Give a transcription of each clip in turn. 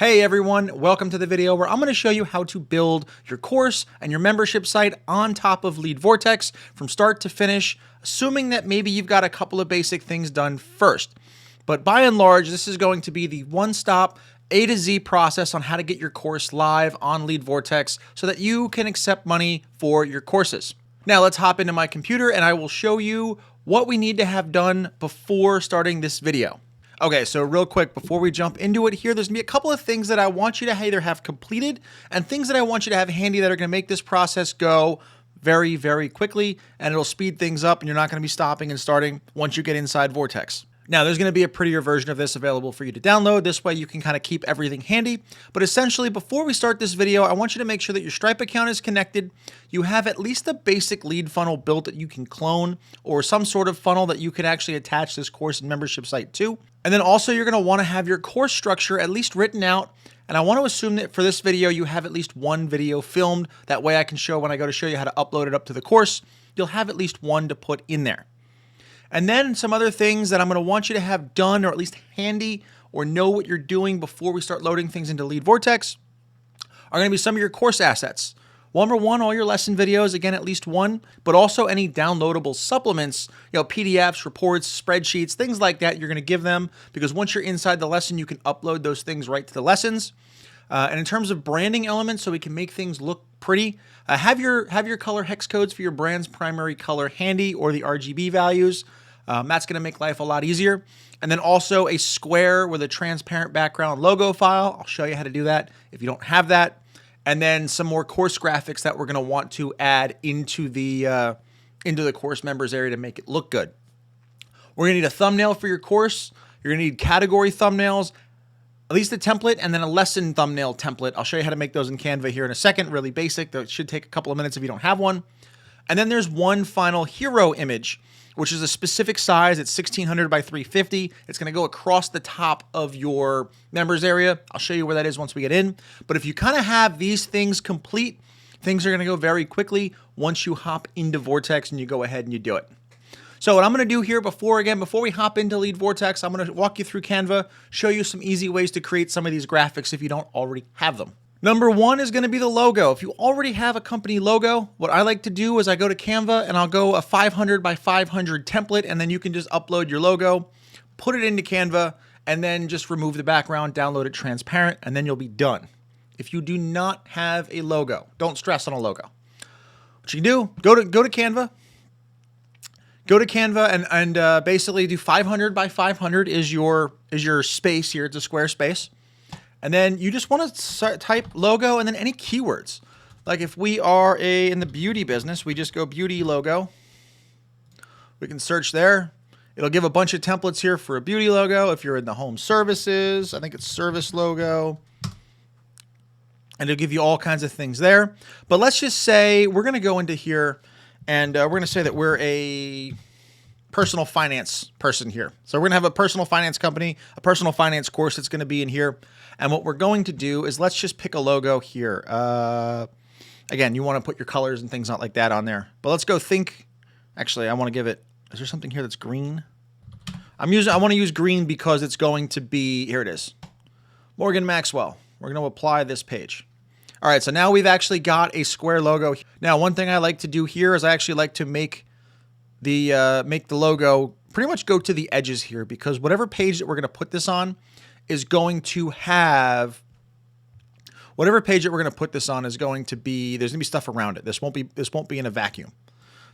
Hey everyone, welcome to the video where I'm going to show you how to build your course and your membership site on top of Lead Vortex from start to finish, assuming that maybe you've got a couple of basic things done first. But by and large, this is going to be the one-stop A to Z process on how to get your course live on Lead Vortex so that you can accept money for your courses. Now let's hop into my computer and I will show you what we need to have done before starting this video. Okay, so real quick, before we jump into it here, there's gonna be a couple of things that I want you to either have completed and things that I want you to have handy that are gonna make this process go very, very quickly, and it'll speed things up and you're not gonna be stopping and starting once you get inside Vortex. Now, there's gonna be a prettier version of this available for you to download. This way you can kind of keep everything handy. But essentially, before we start this video, I want you to make sure that your Stripe account is connected. You have at least a basic lead funnel built that you can clone, or some sort of funnel that you can actually attach this course and membership site to. And then also you're gonna wanna have your course structure at least written out. And I wanna assume that for this video, you have at least one video filmed. That way I can show when I go to show you how to upload it up to the course, you'll have at least one to put in there. And then some other things that I'm gonna want you to have done or at least handy or know what you're doing before we start loading things into Lead Vortex are gonna be some of your course assets. Number one, all your lesson videos, again, at least one, but also any downloadable supplements, PDFs, reports, spreadsheets, things like that, you're gonna give them because once you're inside the lesson, you can upload those things right to the lessons. And in terms of branding elements, so we can make things look pretty, have your color hex codes for your brand's primary color handy or the RGB values. That's gonna make life a lot easier. And then also a square with a transparent background logo file. I'll show you how to do that if you don't have that. And then some more course graphics that we're gonna want to add into the course members area to make it look good. We're gonna need a thumbnail for your course. You're gonna need category thumbnails, at least a template, and then a lesson thumbnail template. I'll show you how to make those in Canva here in a second, really basic. That should take a couple of minutes if you don't have one. And then there's one final hero image, which is a specific size. It's 1600 by 350. It's gonna go across the top of your members area. I'll show you where that is once we get in. But if you kind of have these things complete, things are gonna go very quickly once you hop into Vortex and you go ahead and you do it. So what I'm gonna do here before we hop into Lead Vortex, I'm gonna walk you through Canva, show you some easy ways to create some of these graphics if you don't already have them. Number one is gonna be the logo. If you already have a company logo, what I like to do is I go to Canva and I'll go a 500 by 500 template, and then you can just upload your logo, put it into Canva, and then just remove the background, download it transparent, and then you'll be done. If you do not have a logo, don't stress on a logo. What you can do, go to Canva, and basically do 500 by 500 is your space here. It's a square space. And then you just want to type logo and then any keywords. Like if we are in the beauty business, we just go beauty logo. We can search there. It'll give a bunch of templates here for a beauty logo. If you're in the home services, I think it's service logo. And it'll give you all kinds of things there. But let's just say we're going to go into here and we're going to say that we're a personal finance person here. So we're gonna have a personal finance company, a personal finance course that's gonna be in here. And what we're going to do is let's just pick a logo here. Again, you wanna put your colors and things like that on there. But let's go actually, I wanna give it, is there something here that's green? I wanna use green because it's going to be, here it is. Morgan Maxwell. We're gonna apply this page. All right, so now we've actually got a square logo. Now, one thing I like to do here is I actually like to make the logo pretty much go to the edges here, because whatever page that we're going to put this on is going to have, there's going to be stuff around it. This won't be in a vacuum.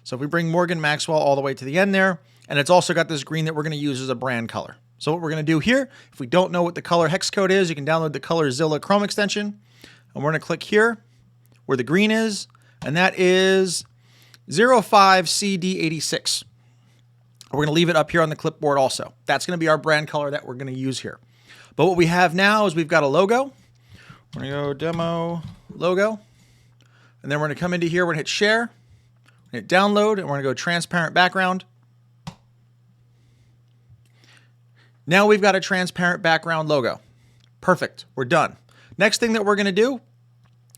So if we bring Morgan Maxwell all the way to the end there, and it's also got this green that we're going to use as a brand color. So what we're going to do here, if we don't know what the color hex code is, you can download the ColorZilla Chrome extension, and we're going to click here where the green is, and that is 05CD86. We're going to leave it up here on the clipboard also. That's going to be our brand color that we're going to use here. But what we have now is we've got a logo. We're going to go demo logo. And then we're going to come into here. We're going to hit share, hit download, and we're going to go transparent background. Now we've got a transparent background logo. Perfect. We're done. Next thing that we're going to do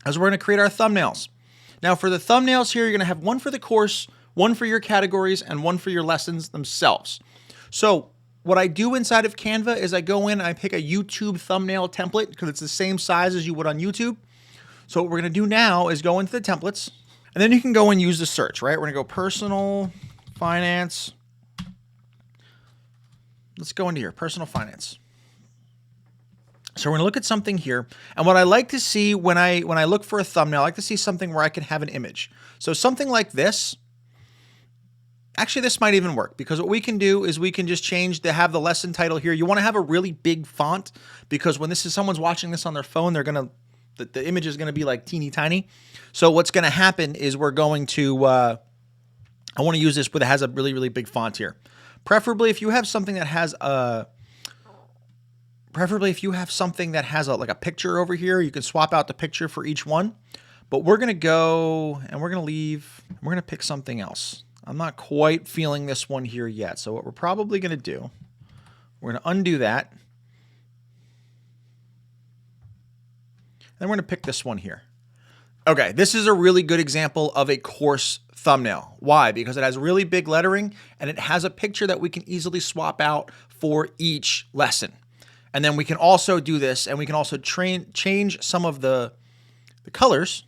is we're going to create our thumbnails. Now for the thumbnails here, you're going to have one for the course, one for your categories, and one for your lessons themselves. So what I do inside of Canva is I go in and I pick a YouTube thumbnail template because it's the same size as you would on YouTube. So what we're going to do now is go into the templates, and then you can go and use the search, right? We're going to go personal finance. Let's go into here, personal finance. So we're going to look at something here. And what I like to see when I look for a thumbnail, I like to see something where I can have an image. So something like this. Actually, this might even work because what we can do is we can just change to have the lesson title here. You want to have a really big font because when someone's watching this on their phone, the image is going to be like teeny tiny. So what's going to happen is we're going to, I want to use this, but it has a really, really big font here. Preferably if you have something that has like a picture over here, you can swap out the picture for each one. But we're going to go and we're going to pick something else. I'm not quite feeling this one here yet. So what we're probably going to do, we're going to undo that. And we're going to pick this one here. Okay, this is a really good example of a course thumbnail. Why? Because it has really big lettering and it has a picture that we can easily swap out for each lesson. And then we can also do this and we can also change some of the colors.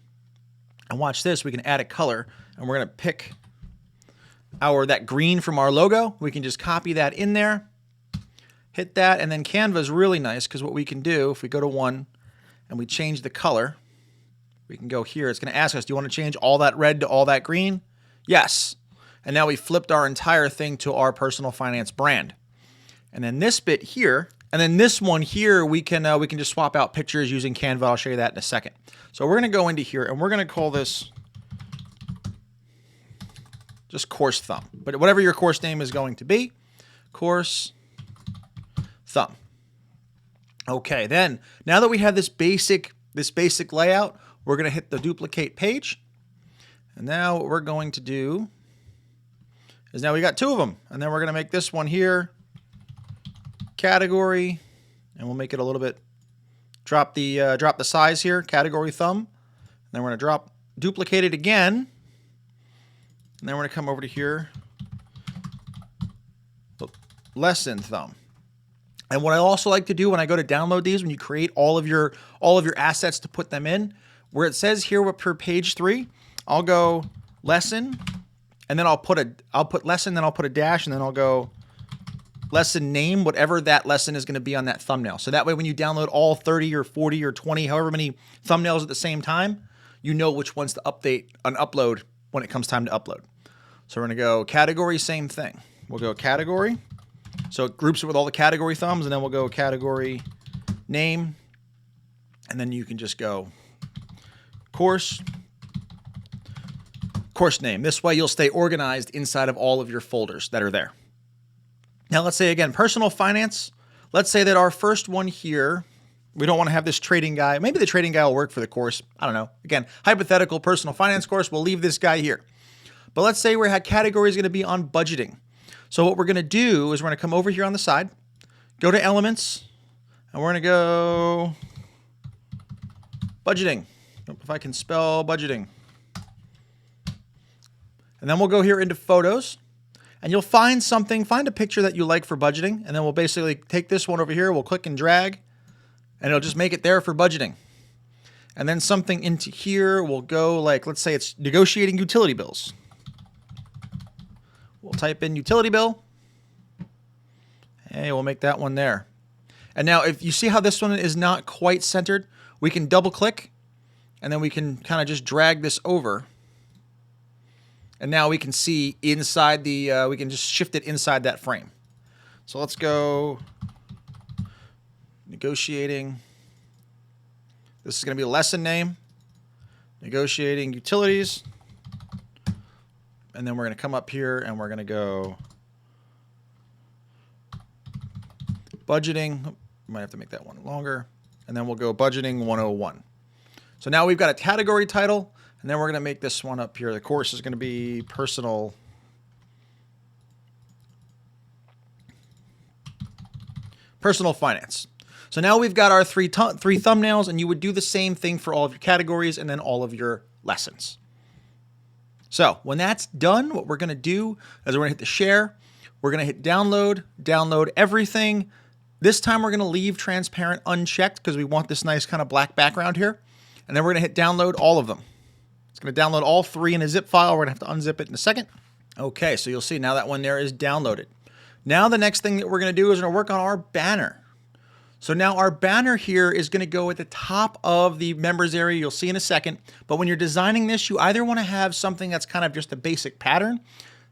And watch this, we can add a color and we're going to pick that green from our logo. We can just copy that in there, hit that, and then Canva is really nice because what we can do, if we go to one and we change the color, we can go here. It's going to ask us, do you want to change all that red to all that green? Yes. And now we flipped our entire thing to our personal finance brand. And then this bit here, and then this one here, we can just swap out pictures using Canva. I'll show you that in a second. So we're going to go into here and we're going to call this just course thumb, but whatever your course name is going to be, course thumb. Okay, then now that we have this basic layout, we're going to hit the duplicate page. And now what we're going to do is now we got two of them, and then we're going to make this one here category, and we'll make it a little bit drop the size here, category thumb. And then we're going to duplicate it again. And then we're going to come over to here, lesson thumb. And what I also like to do when I go to download these, when you create all of your assets to put them in, where it says here per page 3, I'll go lesson, and then I'll put lesson, then I'll put a dash, and then I'll go lesson name, whatever that lesson is going to be on that thumbnail. So that way when you download all 30 or 40 or 20, however many thumbnails at the same time, you know which ones to upload when it comes time to upload. So we're going to go category, same thing. We'll go category. So it groups it with all the category thumbs, and then we'll go category name. And then you can just go course name. This way you'll stay organized inside of all of your folders that are there. Now let's say again, personal finance. Let's say that our first one here, we don't want to have this trading guy. Maybe the trading guy will work for the course. I don't know. Again, hypothetical personal finance course, we'll leave this guy here. But let's say our category is going to be on budgeting. So what we're going to do is we're going to come over here on the side, go to elements, and we're going to go budgeting. If I can spell budgeting. And then we'll go here into photos, and you'll find a picture that you like for budgeting, and then we'll basically take this one over here, we'll click and drag, and it'll just make it there for budgeting. And then something into here will go like, let's say it's negotiating utility bills. We'll type in utility bill, and we'll make that one there. And now if you see how this one is not quite centered, we can double click, and then we can kind of just drag this over. And now we can see inside we can just shift it inside that frame. So let's go negotiating. This is going to be a lesson name, negotiating utilities. And then we're going to come up here and we're going to go budgeting. Might have to make that one longer. And then we'll go budgeting 101. So now we've got a category title, and then we're going to make this one up here. The course is going to be personal finance. So now we've got our three thumbnails, and you would do the same thing for all of your categories and then all of your lessons. So when that's done, what we're going to do is we're going to hit the share. We're going to hit download, download everything. This time we're going to leave transparent unchecked because we want this nice kind of black background here. And then we're going to hit download all of them. It's going to download all 3 in a zip file. We're going to have to unzip it in a second. Okay, so you'll see now that one there is downloaded. Now the next thing that we're going to do is we're going to work on our banner. So now our banner here is going to go at the top of the members area. You'll see in a second. But when you're designing this, you either want to have something that's kind of just a basic pattern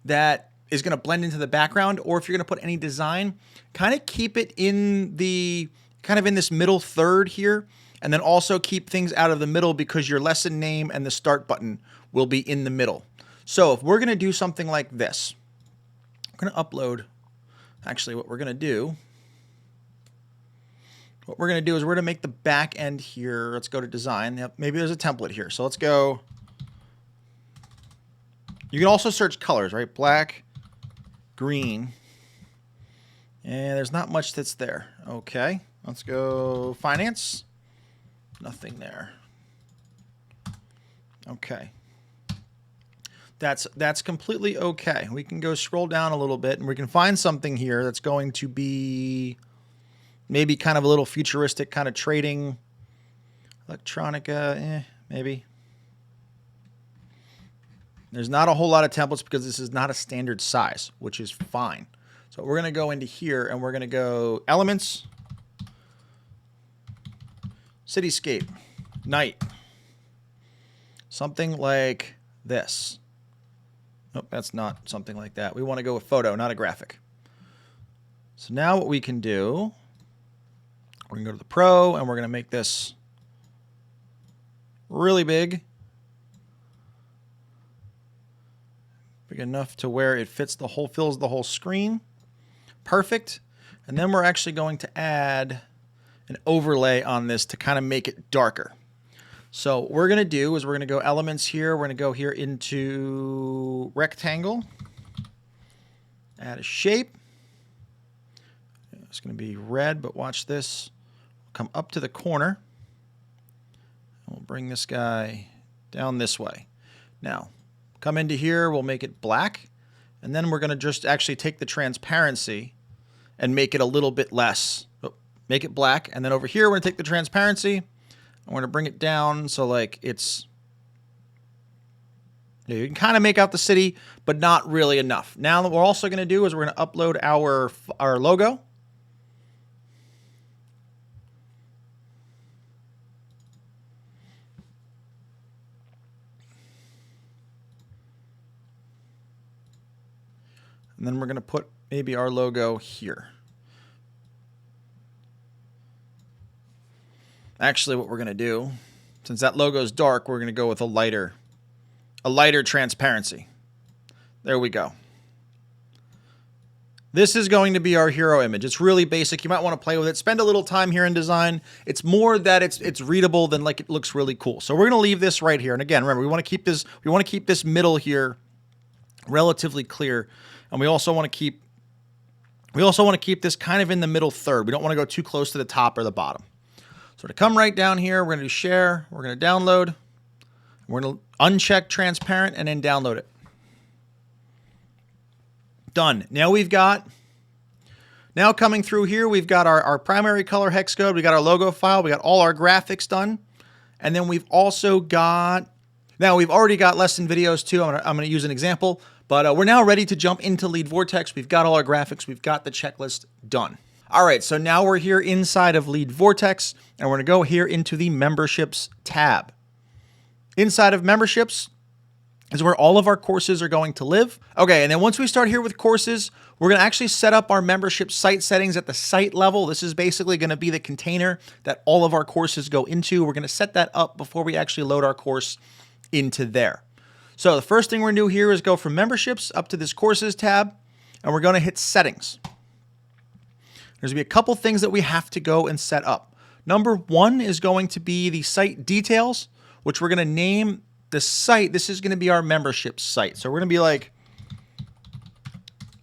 that is going to blend into the background, or if you're going to put any design, kind of keep it in the in this middle third here, and then also keep things out of the middle because your lesson name and the start button will be in the middle. So if we're going to do something like this, we're going to upload. Actually, what we're going to do is we're going to make the back end here. Let's go to design. Yep, maybe there's a template here. So let's go. You can also search colors, right? Black, green. And there's not much that's there. Okay. Let's go finance. Nothing there. Okay. That's completely okay. We can go scroll down a little bit and we can find something here that's going to be maybe kind of a little futuristic kind of trading. Electronica, maybe. There's not a whole lot of templates because this is not a standard size, which is fine. So we're going to go into here and we're going to go elements, cityscape, night, something like this. Nope, that's not something like that. We want to go with photo, not a graphic. So now what we can do, we're going to go to the Pro and we're going to make this really big. Big enough to where it fits the whole, fills the whole screen. Perfect. And then we're actually going to add an overlay on this to kind of make it darker. So what we're going to do is we're going to go elements here. We're going to go here into rectangle. Add a shape. It's going to be red, but watch this. Come up to the corner. We'll bring this guy down this way. Now, come into here. We'll make it black. And then we're going to just actually take the transparency and make it a little bit less. Make it black. And then over here, we're going to take the transparency. And we're going to bring it down so like it's... You can kind of make out the city, but not really enough. Now what we're also going to do is we're going to upload our logo. And then we're going to put maybe our logo here. Actually, what we're going to do, since that logo is dark, we're going to go with a lighter transparency. There we go. This is going to be our hero image. It's really basic. You might want to play with it. Spend a little time here in design. It's more that it's readable than like it looks really cool. So we're going to leave this right here. And again, remember, we want to keep this middle here relatively clear. And we also want to keep this kind of in the middle third. We don't want to go too close to the top or the bottom. So to come right down here, we're going to do share. We're going to download. We're going to uncheck transparent and then download it. Done. Now coming through here, we've got our primary color hex code. We got our logo file. We got all our graphics done. And then we've also got, now we've already got lesson videos too. I'm going to use an example. But we're now ready to jump into Lead Vortex. We've got all our graphics. We've got the checklist done. All right, so now we're here inside of Lead Vortex, and we're going to go here into the Memberships tab. Inside of Memberships is where all of our courses are going to live. Okay, and then once we start here with courses, we're going to actually set up our membership site settings at the site level. This is basically going to be the container that all of our courses go into. We're going to set that up before we actually load our course into there. So the first thing we're going to do here is go from memberships up to this courses tab, and we're going to hit settings. There's going to be a couple things that we have to go and set up. Number one is going to be the site details, which we're going to name the site. This is going to be our membership site. So we're going to be like,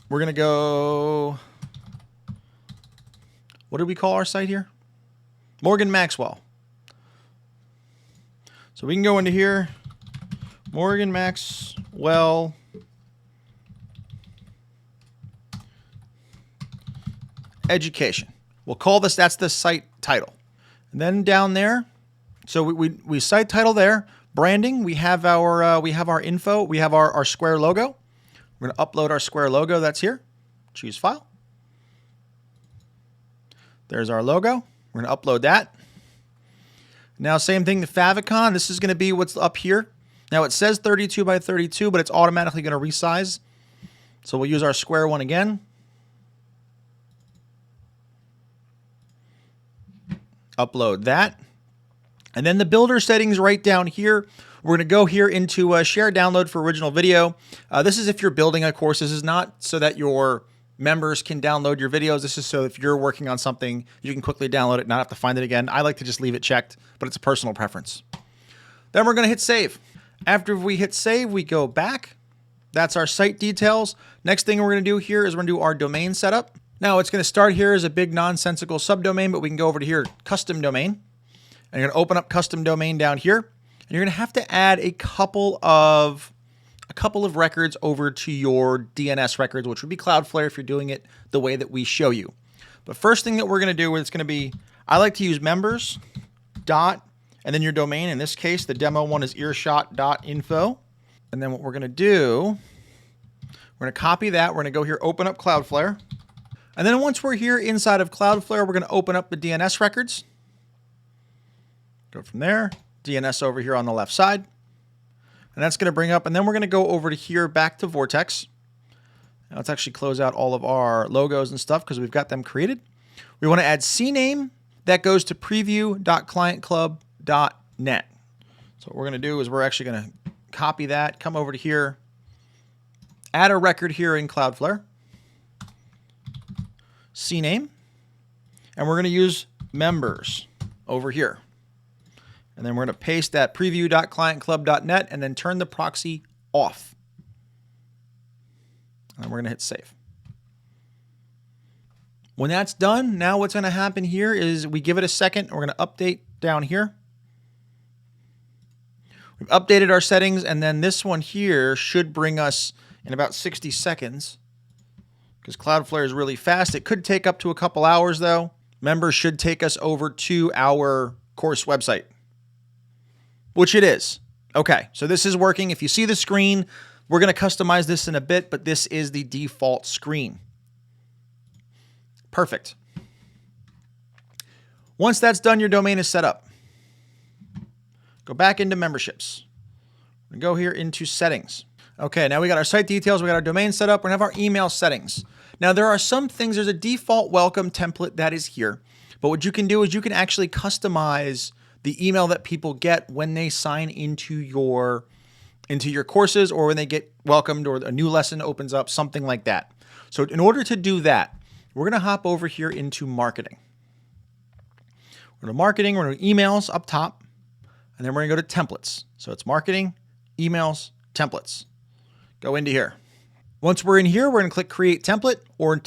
we're going to go, what did we call our site here? Morgan Maxwell. So we can go into here. Morgan Maxwell education. We'll call this, that's the site title. And then down there, so we site title there. Branding, we have our info, we have our Square logo. We're going to upload our Square logo that's here. Choose file. There's our logo. We're going to upload that. Now, same thing, the favicon. This is going to be what's up here. Now, it says 32 by 32, but it's automatically going to resize. So we'll use our Square one again. Upload that. And then the builder settings right down here. We're going to go here into share download for original video. This is if you're building a course. This is not so that your members can download your videos. This is so if you're working on something, you can quickly download it, not have to find it again. I like to just leave it checked, but it's a personal preference. Then we're going to hit save. After we hit save, we go back. That's our site details. Next thing we're going to do here is we're going to do our domain setup. Now it's going to start here as a big nonsensical subdomain, but we can go over to here, custom domain. And you're going to open up custom domain down here. And you're going to have to add a couple of records over to your DNS records, which would be Cloudflare if you're doing it the way that we show you. But first thing that we're going to do is going to be, I like to use members dot, and then your domain. In this case, the demo one is earshot.info. And then what we're going to do, we're going to copy that. We're going to go here, open up Cloudflare. And then once we're here inside of Cloudflare, we're going to open up the DNS records. Go from there, DNS over here on the left side. And that's going to bring up, and then we're going to go over to here back to Vortex. Now let's actually close out all of our logos and stuff because we've got them created. We want to add CNAME that goes to preview.clientclub.net. So what we're going to do is we're actually going to copy that, come over to here, add a record here in Cloudflare, CNAME, and we're going to use members over here. And then we're going to paste that preview.clientclub.net and then turn the proxy off. And we're going to hit save. When that's done, now what's going to happen here is we give it a second. We're going to update down here. We've updated our settings, and then this one here should bring us in about 60 seconds because Cloudflare is really fast. It could take up to a couple hours, though. Members should take us over to our course website, which it is. Okay, so this is working. If you see the screen, we're going to customize this in a bit, but this is the default screen. Perfect. Once that's done, your domain is set up. Go back into memberships. We go here into settings. Okay, now we got our site details. We got our domain set up. We're going to have our email settings. Now, there are some things. There's a default welcome template that is here. But what you can do is you can actually customize the email that people get when they sign into your courses or when they get welcomed or a new lesson opens up, something like that. So in order to do that, we're going to hop over here into marketing. We're going to marketing, we're going to emails up top, and then we're going to go to templates. So it's marketing, emails, templates. Go into here. Once we're in here, we're going to click create template or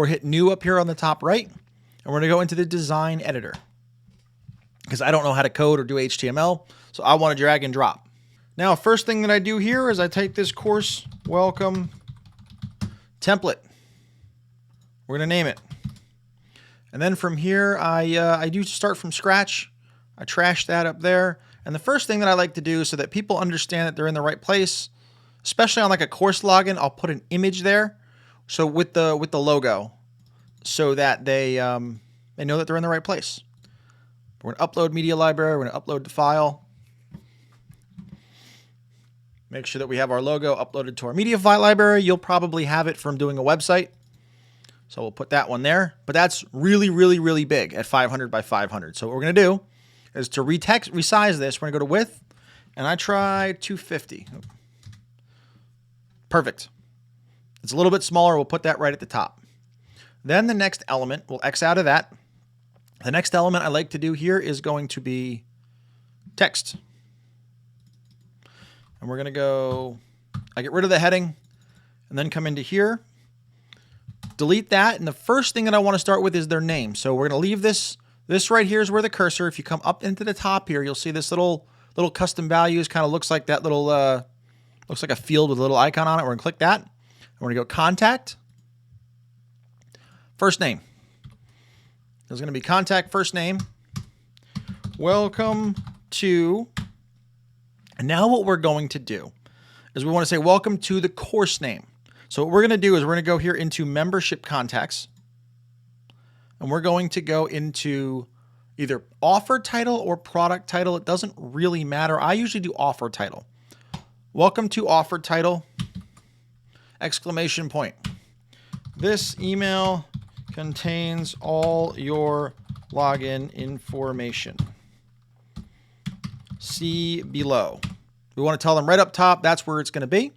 hit new up here on the top right. And we're going to go into the design editor because I don't know how to code or do HTML. So I want to drag and drop. Now, first thing that I do here is I take this course welcome template. We're going to name it. And then from here, I do start from scratch. I trash that up there. And the first thing that I like to do so that people understand that they're in the right place, especially on like a course login, I'll put an image there. So with the logo, so that they know that they're in the right place. We're going to upload media library. We're going to upload the file. Make sure that we have our logo uploaded to our media file library. You'll probably have it from doing a website. So we'll put that one there. But that's really, really, really big at 500 by 500. So what we're going to do is to resize this. We're going to go to width, and I try 250. Perfect. It's a little bit smaller. We'll put that right at the top. Then the next element, we'll X out of that. The next element I like to do here is going to be text. And we're going to go, I get rid of the heading and then come into here, delete that. And the first thing that I want to start with is their name. So we're going to leave this. This right here is where the cursor, if you come up into the top here, you'll see this little custom values, kind of looks like that little, looks like a field with a little icon on it. We're going to click that. And we're going to go contact, first name. There's going to be contact first name. Welcome to. And now what we're going to do is we want to say welcome to the course name. So what we're going to do is we're going to go here into membership contacts. And we're going to go into either offer title or product title. It doesn't really matter. I usually do offer title. Welcome to offer title, exclamation point. This email contains all your login information. See below. We want to tell them right up top, that's where it's going to be.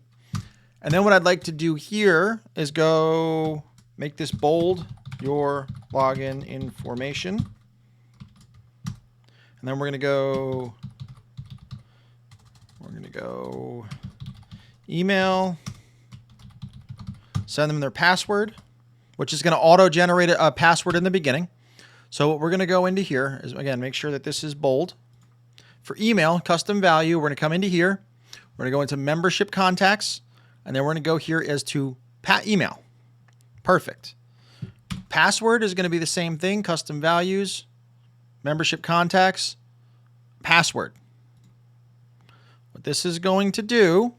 And then what I'd like to do here is go make this bold, your login information. And then we're going to go email, send them their password, which is going to auto-generate a password in the beginning. So what we're going to go into here is, again, make sure that this is bold. For email, custom value, we're going to come into here. We're going to go into membership contacts, and then we're going to go here as to email. Perfect. Password is going to be the same thing, custom values, membership contacts, password. What this is going to do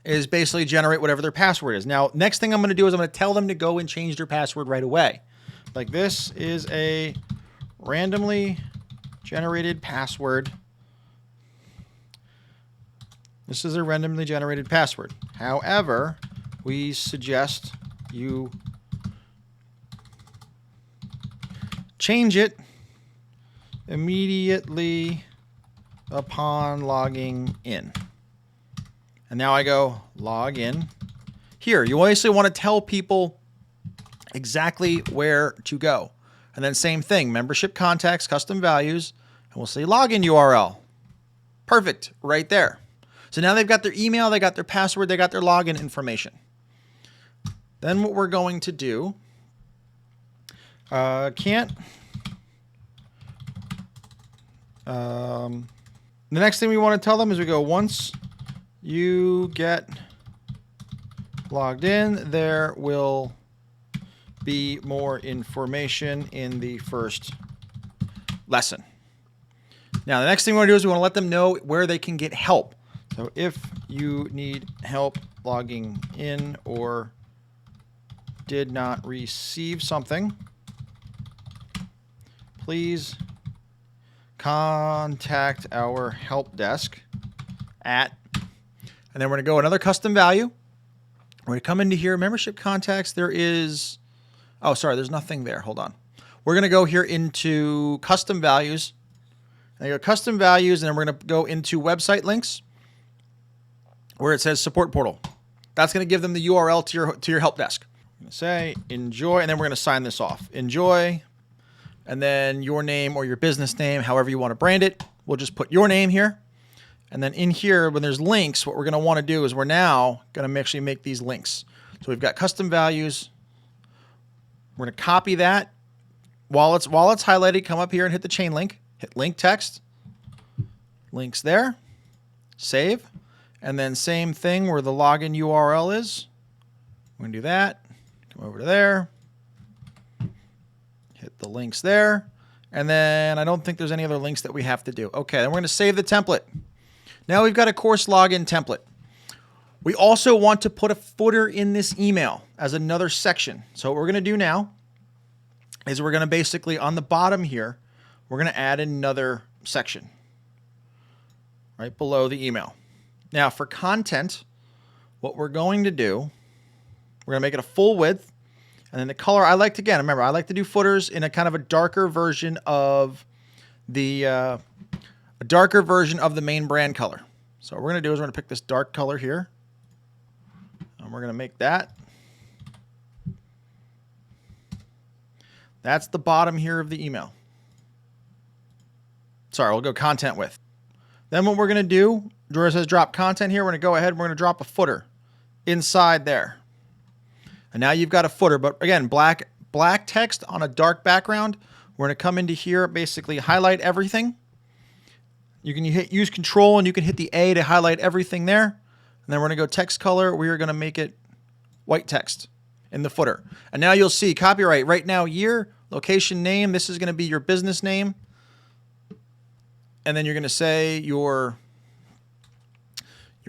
is basically generate whatever their password is. Now, next thing I'm going to do is I'm going to tell them to go and change their password right away. Like, this is a randomly generated password. This is a randomly generated password. However, we suggest you change it immediately upon logging in. And now I go log in. Here, you obviously want to tell people exactly where to go. And then same thing, membership contacts, custom values, and we'll say login URL. Perfect, right there. So now they've got their email, they got their password, they got their login information. Then what we're going to do, the next thing we want to tell them is we go, once you get logged in, there will be more information in the first lesson. Now, the next thing we want to do is we want to let them know where they can get help. So if you need help logging in or did not receive something, please contact our help desk at, and then we're going to go another custom value. We're going to come into here, membership contacts. There is, oh, sorry, there's nothing there. Hold on. We're going to go here into custom values. And go custom values, and then we're going to go into website links where it says support portal. That's going to give them the URL to your help desk. I'm going to say enjoy, and then we're going to sign this off. Enjoy, and then your name or your business name, however you want to brand it. We'll just put your name here. And then in here, when there's links, what we're going to want to do is we're now going to actually make these links. So we've got custom values. We're going to copy that. While it's highlighted, come up here and hit the chain link. Hit link text. Links there. Save. And then same thing where the login URL is. We're going to do that. Come over to there. Hit the links there. And then I don't think there's any other links that we have to do. Okay, then we're going to save the template. Now we've got a course login template. We also want to put a footer in this email as another section. So what we're going to do now is we're going to basically, on the bottom here, we're going to add another section right below the email. Now for content, what we're going to do, we're going to make it a full width. And then the color, I like to, again, remember, I like to do footers in a kind of a darker version of the main brand color. So what we're going to do is we're going to pick this dark color here. And we're going to make that. That's the bottom here of the email. Sorry, we'll go content with. Then what we're going to do, where it says drop content here, we're going to go ahead and we're going to drop a footer inside there. And now you've got a footer, but again, black text on a dark background. We're going to come into here, basically highlight everything. You can use control and you can hit the A to highlight everything there. And then we're going to go text color. We are going to make it white text in the footer. And now you'll see copyright right now year. Location name, this is going to be your business name. And then you're going to say your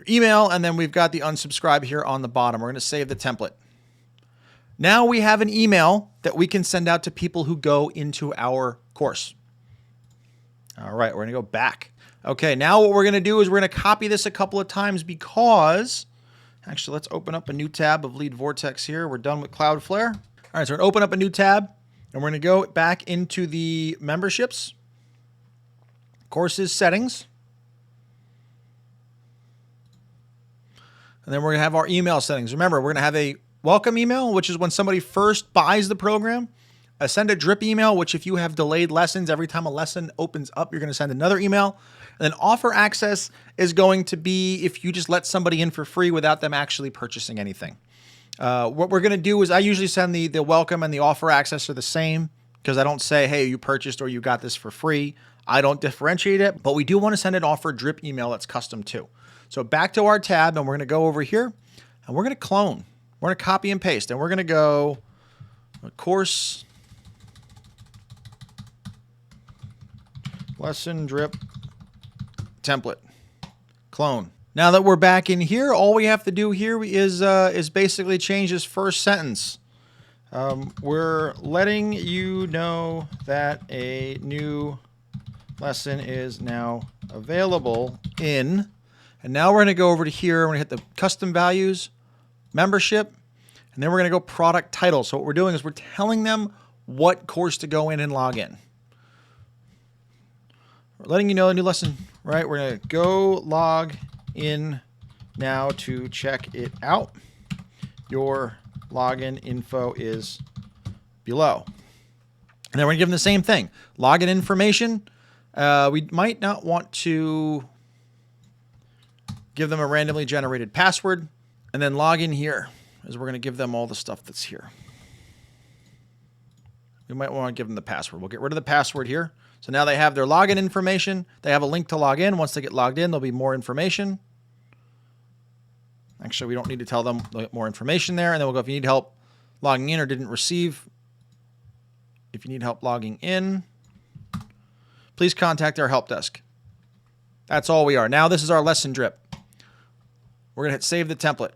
email, and then we've got the unsubscribe here on the bottom. We're going to save the template. Now we have an email that we can send out to people who go into our course. All right, we're going to go back. Okay, now what we're going to do is we're going to copy this a couple of times because, actually, let's open up a new tab of Lead Vortex here. We're done with Cloudflare. All right, so we're going to open up a new tab, and we're going to go back into the memberships, courses settings. And then we're going to have our email settings. Remember, we're going to have a welcome email, which is when somebody first buys the program. Send a drip email, which if you have delayed lessons, every time a lesson opens up, you're going to send another email. And then offer access is going to be if you just let somebody in for free without them actually purchasing anything. What we're going to do is I usually send the welcome and the offer access are the same because I don't say, hey, you purchased or you got this for free. I don't differentiate it, but we do want to send an offer drip email that's custom too. So back to our tab, and we're going to go over here and we're going to clone. We're going to copy and paste, and we're going to go course lesson drip template clone. Now that we're back in here, all we have to do here is basically change this first sentence. We're letting you know that a new lesson is now available in, and now we're going to go over to here. We're going to hit the custom values, membership, and then we're going to go product title. So what we're doing is we're telling them what course to go in and log in. We're letting you know a new lesson, right? We're going to go log in now to check it out. Your login info is below. And then we're going to give them the same thing. Login information. We might not want to give them a randomly generated password. And then log in here is we're going to give them all the stuff that's here. We might want to give them the password. We'll get rid of the password here. So now they have their login information. They have a link to log in. Once they get logged in, there'll be more information. Actually, we don't need to tell them. They'll get more information there. And then we'll go if you need help logging in or didn't receive. If you need help logging in, please contact our help desk. That's all we are. Now this is our lesson drip. We're going to hit save the template.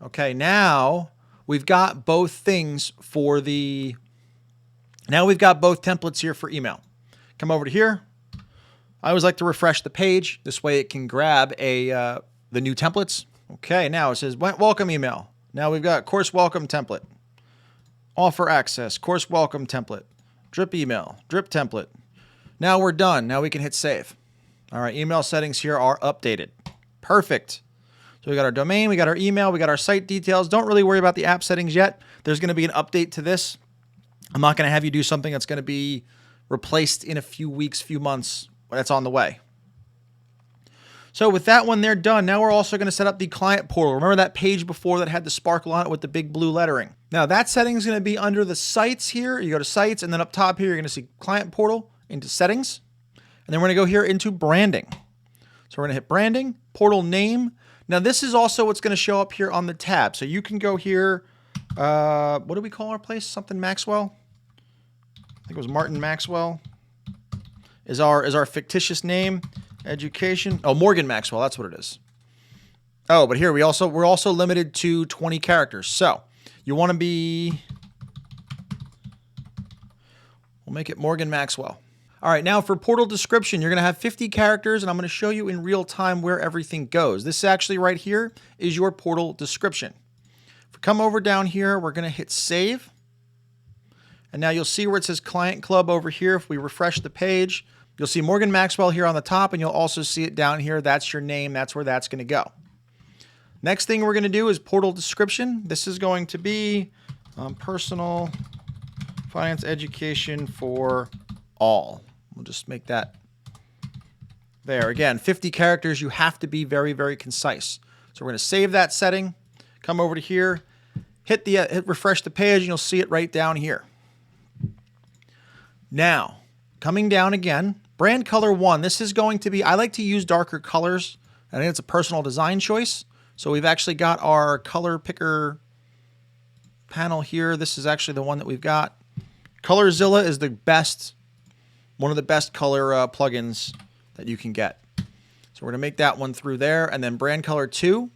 Okay, now we've got both things for the... Now we've got both templates here for email. Come over to here. I always like to refresh the page. This way it can grab the new templates. Okay, now it says welcome email. Now we've got course welcome template. Offer access, course welcome template. Drip email, drip template. Now we're done. Now we can hit save. All right, email settings here are updated. Perfect. So we got our domain, we got our email, we got our site details. Don't really worry about the app settings yet. There's going to be an update to this. I'm not going to have you do something that's going to be replaced in a few weeks, few months. That's on the way. So with that one, they're done. Now we're also going to set up the client portal. Remember that page before that had the sparkle on it with the big blue lettering? Now that setting is going to be under the sites here. You go to sites, and then up top here, you're going to see client portal into settings. And then we're going to go here into branding. So we're going to hit branding, portal name. Now this is also what's going to show up here on the tab. So you can go here. What do we call our place? Something Maxwell? I think it was Martin Maxwell is our fictitious name. Education. Oh, Morgan Maxwell. That's what it is. Oh, but here we're also limited to 20 characters. So you want to be, we'll make it Morgan Maxwell. All right, now for portal description, you're going to have 50 characters, and I'm going to show you in real time where everything goes. This actually right here is your portal description. If we come over down here, we're going to hit save. And now you'll see where it says Client Club over here. If we refresh the page, you'll see Morgan Maxwell here on the top, and you'll also see it down here. That's your name. That's where that's going to go. Next thing we're going to do is portal description. This is going to be personal finance education for all. We'll just make that there. Again, 50 characters. You have to be very, very concise. So we're going to save that setting. Come over to here. Hit refresh the page, and you'll see it right down here. Now, coming down again, brand color 1. This is going to be, I like to use darker colors. I think it's a personal design choice. So we've actually got our color picker panel here. This is actually the one that we've got. Colorzilla is the best, one of the best color plugins that you can get. So we're going to make that one through there. And then brand color 2,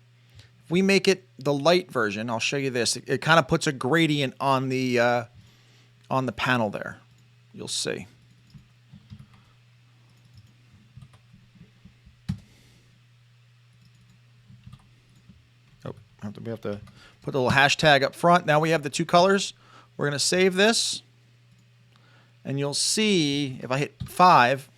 if we make it the light version, I'll show you this. It kind of puts a gradient on the panel there. You'll see. Oh, we have to put the little hashtag up front. Now we have the 2 colors. We're going to save this. And you'll see, if I hit 5,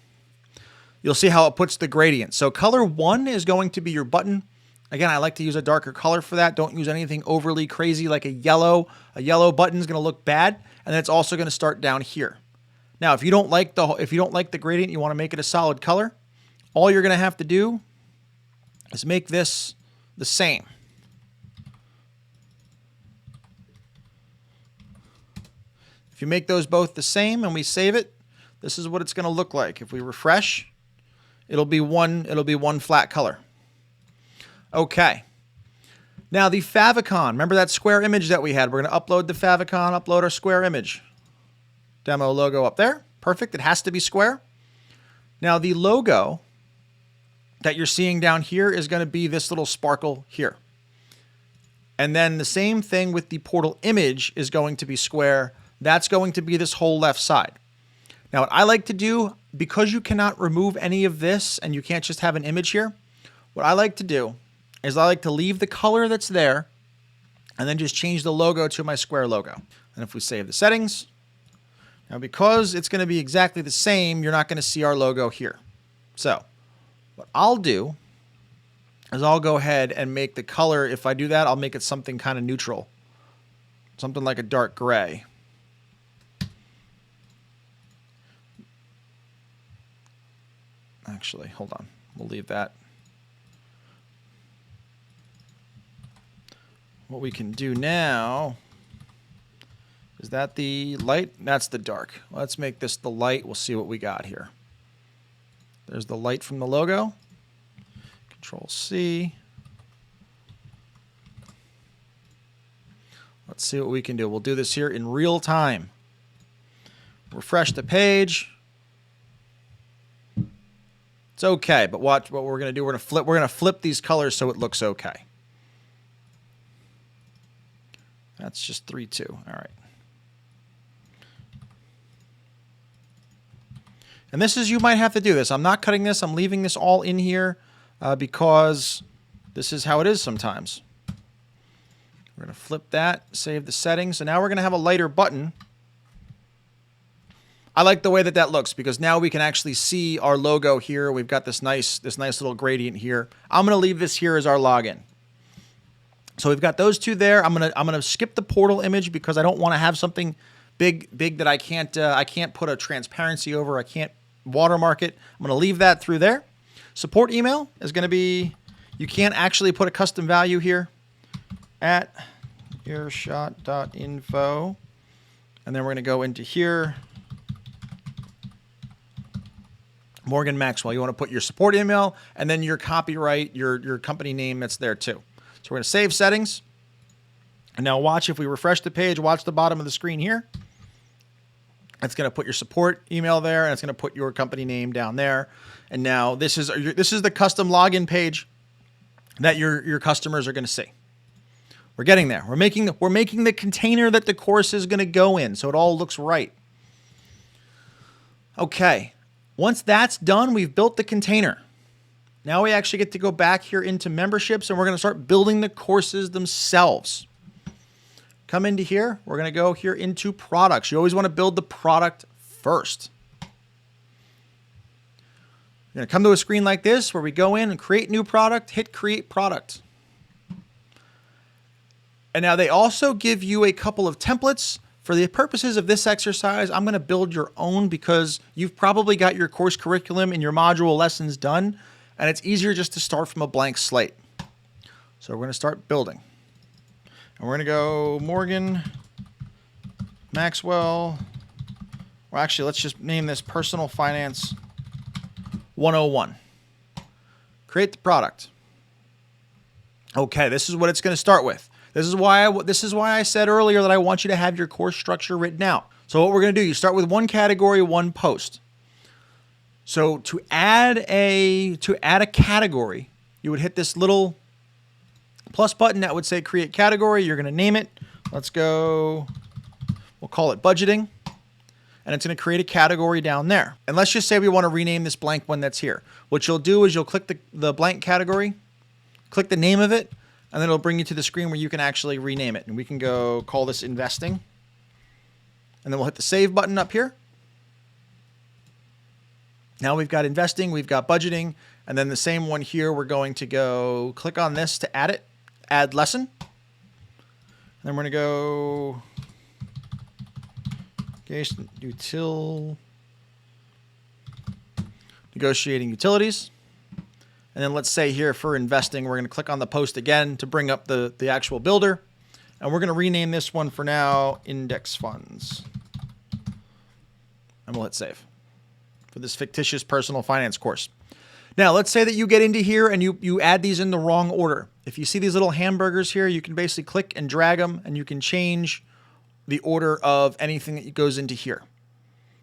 you'll see how it puts the gradient. So color 1 is going to be your button. Again, I like to use a darker color for that. Don't use anything overly crazy like a yellow. A yellow button is going to look bad, and then it's also going to start down here. Now, if you don't like the gradient, you want to make it a solid color, all you're going to have to do is make this the same. If you make those both the same and we save it, this is what it's going to look like. If we refresh, it'll be one flat color. Okay. Now the favicon, remember that square image that we had? We're going to upload the favicon, upload our square image. Demo logo up there. Perfect. It has to be square. Now the logo that you're seeing down here is going to be this little sparkle here. And then the same thing with the portal image is going to be square. That's going to be this whole left side. Now what I like to do, because you cannot remove any of this and you can't just have an image here, what I like to do is I like to leave the color that's there and then just change the logo to my square logo. And if we save the settings, now because it's going to be exactly the same, you're not going to see our logo here. So what I'll do is I'll go ahead and make the color, if I do that, I'll make it something kind of neutral. Something like a dark gray. Actually, hold on. We'll leave that. What we can do now, is that the light? That's the dark. Let's make this the light. We'll see what we got here. There's the light from the logo. Control C. Let's see what we can do. We'll do this here in real time. Refresh the page. It's okay, but watch what we're going to do. We're going to flip these colors so it looks okay. That's just 3-2. All right. And this is, you might have to do this. I'm not cutting this. I'm leaving this all in here because this is how it is sometimes. We're going to flip that, save the settings. So now we're going to have a lighter button. I like the way that that looks because now we can actually see our logo here. We've got this nice little gradient here. I'm going to leave this here as our login. So we've got those 2 there. I'm gonna skip the portal image because I don't want to have something big that I can't put a transparency over. I can't watermark it. I'm going to leave that through there. Support email is going to be, you can't actually put a custom value here, at earshot.info. And then we're going to go into here. Morgan Maxwell. You want to put your support email and then your copyright, your company name that's there too. So we're going to save settings. And now watch, if we refresh the page, watch the bottom of the screen here. It's going to put your support email there, and it's going to put your company name down there. And now this is the custom login page that your customers are going to see. We're getting there. We're making the container that the course is going to go in, so it all looks right. Okay. Once that's done, we've built the container. Now we actually get to go back here into memberships, and we're going to start building the courses themselves. Come into here. We're going to go here into products. You always want to build the product first. You're going to come to a screen like this where we go in and create new product, hit create product. And now they also give you a couple of templates. For the purposes of this exercise, I'm going to build your own because you've probably got your course curriculum and your module lessons done, and it's easier just to start from a blank slate. So we're going to start building. And we're going to go Morgan Maxwell. Well, actually, let's just name this Personal Finance 101. Create the product. Okay, this is what it's going to start with. This is why I said earlier that I want you to have your course structure written out. So what we're going to do, you start with one category, one post. So to add a category, you would hit this little plus button that would say create category. You're going to name it. Let's go, we'll call it budgeting. And it's going to create a category down there. And let's just say we want to rename this blank one that's here. What you'll do is you'll click the blank category, click the name of it, and then it'll bring you to the screen where you can actually rename it. And we can go call this investing. And then we'll hit the save button up here. Now we've got investing, we've got budgeting, and then the same one here, we're going to go click on this to add it, add lesson. And then we're going to go negotiating utilities. And then let's say here for investing, we're going to click on the post again to bring up the actual builder. And we're going to rename this one for now index funds. And we'll hit save for this fictitious personal finance course. Now, let's say that you get into here and you add these in the wrong order. If you see these little hamburgers here, you can basically click and drag them, and you can change the order of anything that goes into here.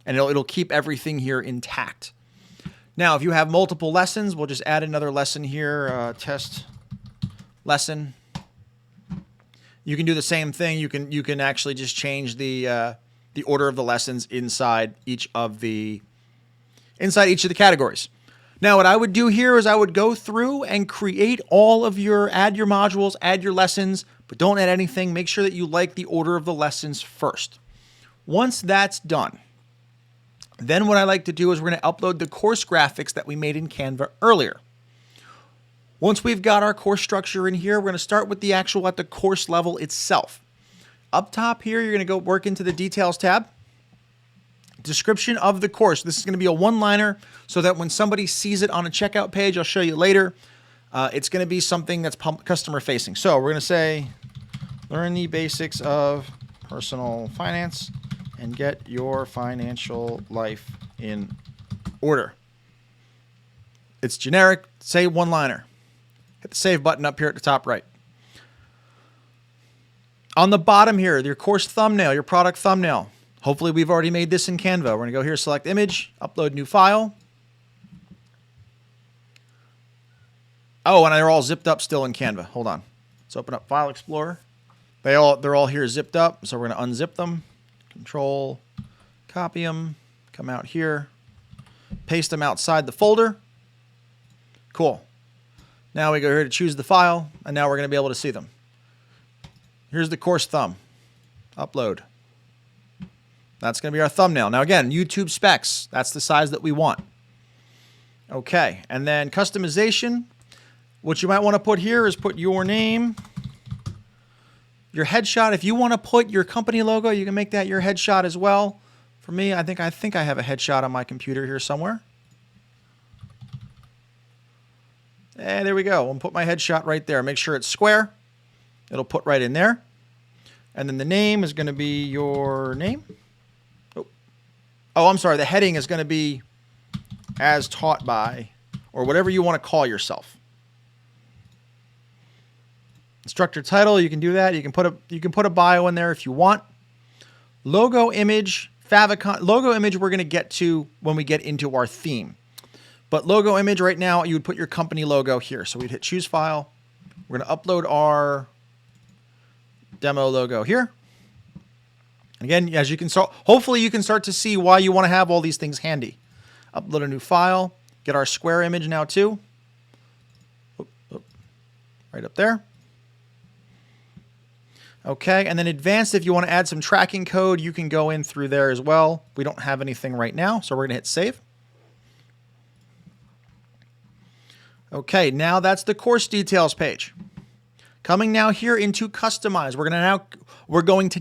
And it'll keep everything here intact. Now, if you have multiple lessons, we'll just add another lesson here, test lesson. You can do the same thing. You can actually just change the order of the lessons inside each of the categories. Now, what I would do here is I would go through and create add your modules, add your lessons, but don't add anything. Make sure that you like the order of the lessons first. Once that's done, then what I like to do is we're going to upload the course graphics that we made in Canva earlier. Once we've got our course structure in here, we're going to start with the actual at the course level itself. Up top here, you're going to go work into the details tab. Description of the course. This is going to be a one-liner so that when somebody sees it on a checkout page, I'll show you later, it's going to be something that's customer facing. So we're going to say, learn the basics of personal finance and get your financial life in order. It's generic. Say one-liner. Hit the save button up here at the top right. On the bottom here, your course thumbnail, your product thumbnail. Hopefully we've already made this in Canva. We're going to go here, select image, upload new file. Oh, and they're all zipped up still in Canva. Hold on. Let's open up File Explorer. They're all here zipped up, so we're going to unzip them. Control, copy them, come out here, paste them outside the folder. Cool. Now we go here to choose the file, and now we're going to be able to see them. Here's the course thumb. Upload. That's going to be our thumbnail. Now again, YouTube specs. That's the size that we want. Okay, and then customization. What you might want to put here is put your name, your headshot. If you want to put your company logo, you can make that your headshot as well. For me, I think I have a headshot on my computer here somewhere. And there we go. I'll put my headshot right there. Make sure it's square. It'll put right in there. And then the name is going to be your name. Oh, I'm sorry. The heading is going to be as taught by, or whatever you want to call yourself. Instructor title, you can do that. You can put a bio in there if you want. Logo image, favicon. Logo image we're going to get to when we get into our theme. But logo image right now, you would put your company logo here. So we'd hit choose file. We're going to upload our demo logo here. And again, as you can start, hopefully you can start to see why you want to have all these things handy. Upload a new file. Get our square image now too. Right up there. Okay, and then advanced, if you want to add some tracking code, you can go in through there as well. We don't have anything right now, so we're going to hit save. Okay, now that's the course details page. Coming now here into customize. We're going to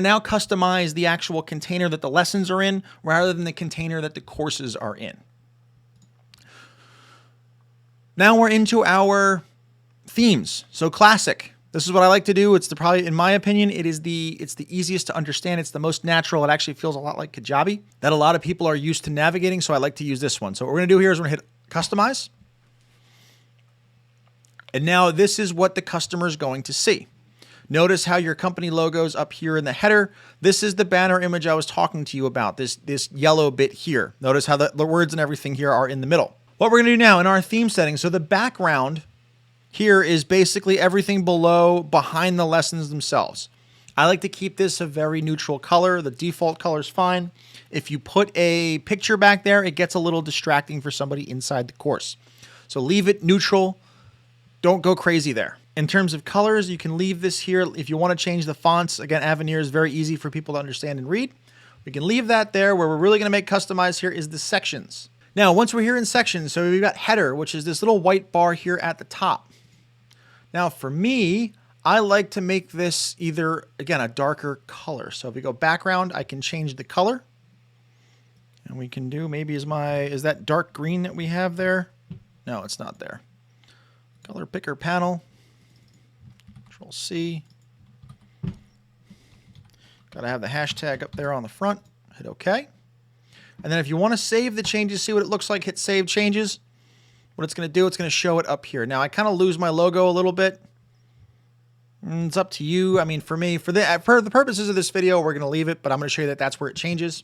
now customize the actual container that the lessons are in rather than the container that the courses are in. Now we're into our themes. So classic. This is what I like to do. It's probably, in my opinion, it's the easiest to understand. It's the most natural. It actually feels a lot like Kajabi that a lot of people are used to navigating. So I like to use this one. So what we're going to do here is we're going to hit customize. And now this is what the customer is going to see. Notice how your company logo's up here in the header. This is the banner image I was talking to you about, this yellow bit here. Notice how the words and everything here are in the middle. What we're gonna do now in our theme settings, so the background here is basically everything behind the lessons themselves. I like to keep this a very neutral color. The default color is fine. If you put a picture back there, it gets a little distracting for somebody inside the course. So leave it neutral. Don't go crazy there. In terms of colors, you can leave this here. If you want to change the fonts, again, Avenir is very easy for people to understand and read. We can leave that there. Where we're really going to make customized here is the sections. Now, once we're here in sections, so we've got header, which is this little white bar here at the top. Now, for me, I like to make this either, again, a darker color. So if we go background, I can change the color. And we can do, maybe is that dark green that we have there? No, it's not there. Color picker panel. Control C. Got to have the hashtag up there on the front. Hit OK. And then if you want to save the changes, see what it looks like, hit Save Changes. What it's going to do, it's going to show it up here. Now, I kind of lose my logo a little bit. It's up to you. I mean, for me, for the purposes of this video, we're going to leave it, but I'm going to show you that that's where it changes.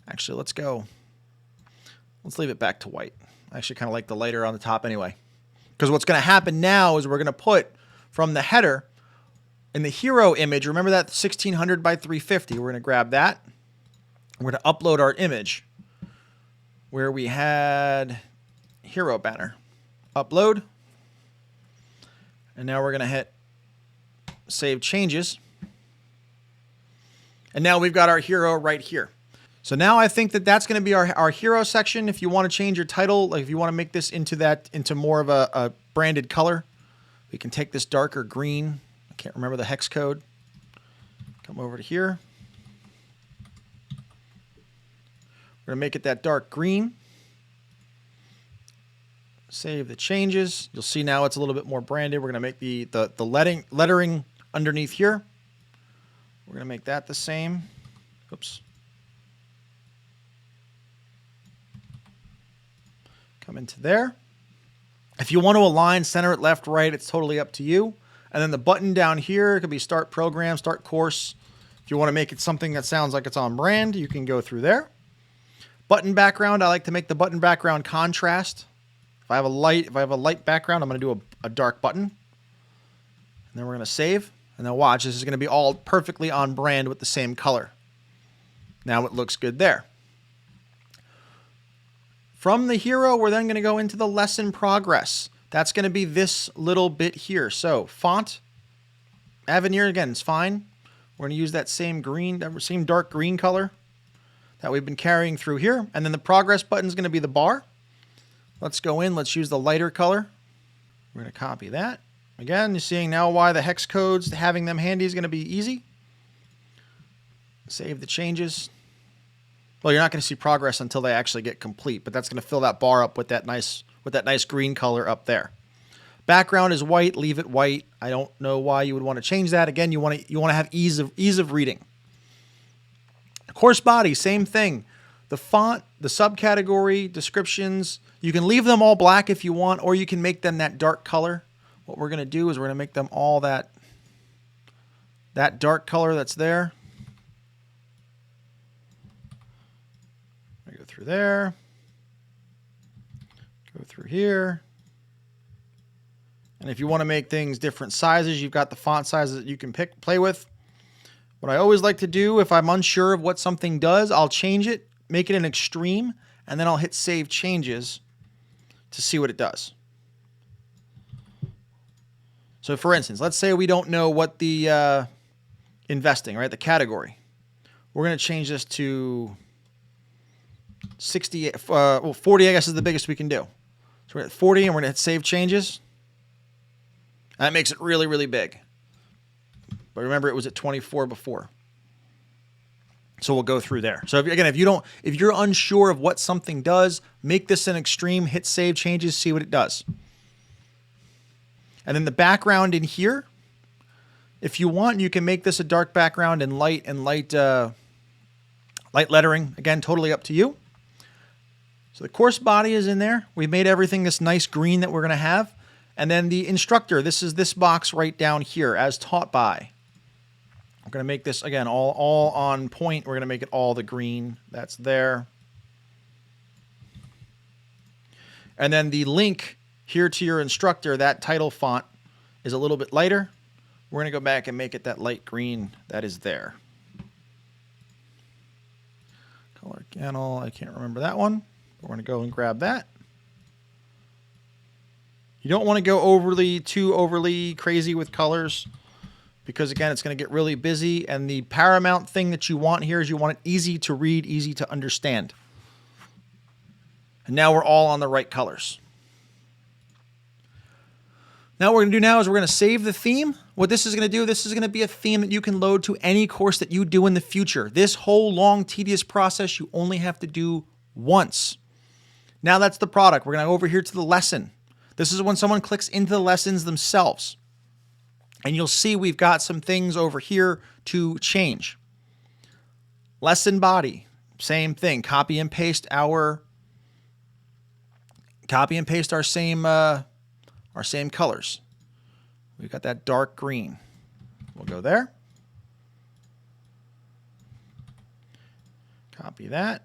Actually, let's go. Let's leave it back to white. I actually kind of like the lighter on the top anyway. Because what's going to happen now is we're going to put from the header in the hero image, remember that 1600 by 350, we're going to grab that. We're going to upload our image where we had hero banner. Upload. And now we're going to hit Save Changes. And now we've got our hero right here. So now I think that that's going to be our hero section. If you want to change your title, like if you want to make this into more of a branded color, we can take this darker green. I can't remember the hex code. Come over to here. We're going to make it that dark green. Save the changes. You'll see now it's a little bit more branded. We're going to make the lettering underneath here. We're going to make that the same. Oops. Come into there. If you want to align, center it left, right, it's totally up to you. And then the button down here could be Start Program, Start Course. If you want to make it something that sounds like it's on brand, you can go through there. Button background, I like to make the button background contrast. If I have a light background, I'm going to do a dark button. And then we're going to save. And then watch, this is going to be all perfectly on brand with the same color. Now it looks good there. From the hero, we're then going to go into the lesson progress. That's going to be this little bit here. So font, Avenir, again, is fine. We're going to use that same dark green color that we've been carrying through here. And then the progress button is going to be the bar. Let's go in. Let's use the lighter color. We're going to copy that. Again, you're seeing now why the hex codes, having them handy is going to be easy. Save the changes. Well, you're not going to see progress until they actually get complete, but that's going to fill that bar up with that nice green color up there. Background is white. Leave it white. I don't know why you would want to change that. Again, you want to have ease of reading. Course body, same thing. The font, the subcategory, descriptions, you can leave them all black if you want, or you can make them that dark color. What we're going to do is we're going to make them all that dark color that's there. Go through there. Go through here. And if you want to make things different sizes, you've got the font sizes that you can play with. What I always like to do, if I'm unsure of what something does, I'll change it, make it an extreme, and then I'll hit Save Changes to see what it does. So for instance, let's say we don't know what the investing, right, the category. We're going to change this to 40, I guess, is the biggest we can do. So we're at 40, and we're going to hit Save Changes. That makes it really, really big. But remember, it was at 24 before. So we'll go through there. So if you're unsure of what something does, make this an extreme, hit Save Changes, see what it does. And then the background in here, if you want, you can make this a dark background and light lettering. Again, totally up to you. So the course body is in there. We've made everything this nice green that we're going to have. And then the instructor, this is this box right down here, as taught by. We're going to make this, again, all on point. We're going to make it all the green that's there. And then the link here to your instructor, that title font is a little bit lighter. We're going to go back and make it that light green that is there. Color channel, I can't remember that one. We're going to go and grab that. You don't want to go too overly crazy with colors because, again, it's going to get really busy. And the paramount thing that you want here is you want it easy to read, easy to understand. And now we're all on the right colors. Now what we're going to do now is we're going to save the theme. What this is going to do, this is going to be a theme that you can load to any course that you do in the future. This whole long, tedious process you only have to do once. Now that's the product. We're going to go over here to the lesson. This is when someone clicks into the lessons themselves. And you'll see we've got some things over here to change. Lesson body, same thing. Copy and paste our same colors. We've got that dark green. We'll go there. Copy that.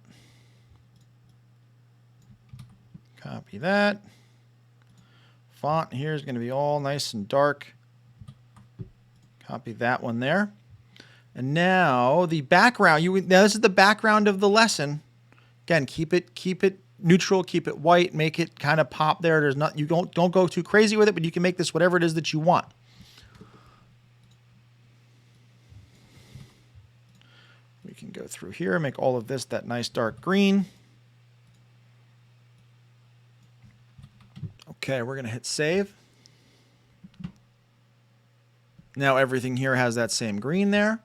Copy that. Font here is going to be all nice and dark. Copy that one there. And now the background. Now this is the background of the lesson. Again, keep it neutral, keep it white, make it kind of pop there. There's not, you don't go too crazy with it, but you can make this whatever it is that you want. We can go through here and make all of this that nice dark green. Okay, we're going to hit save. Now everything here has that same green there.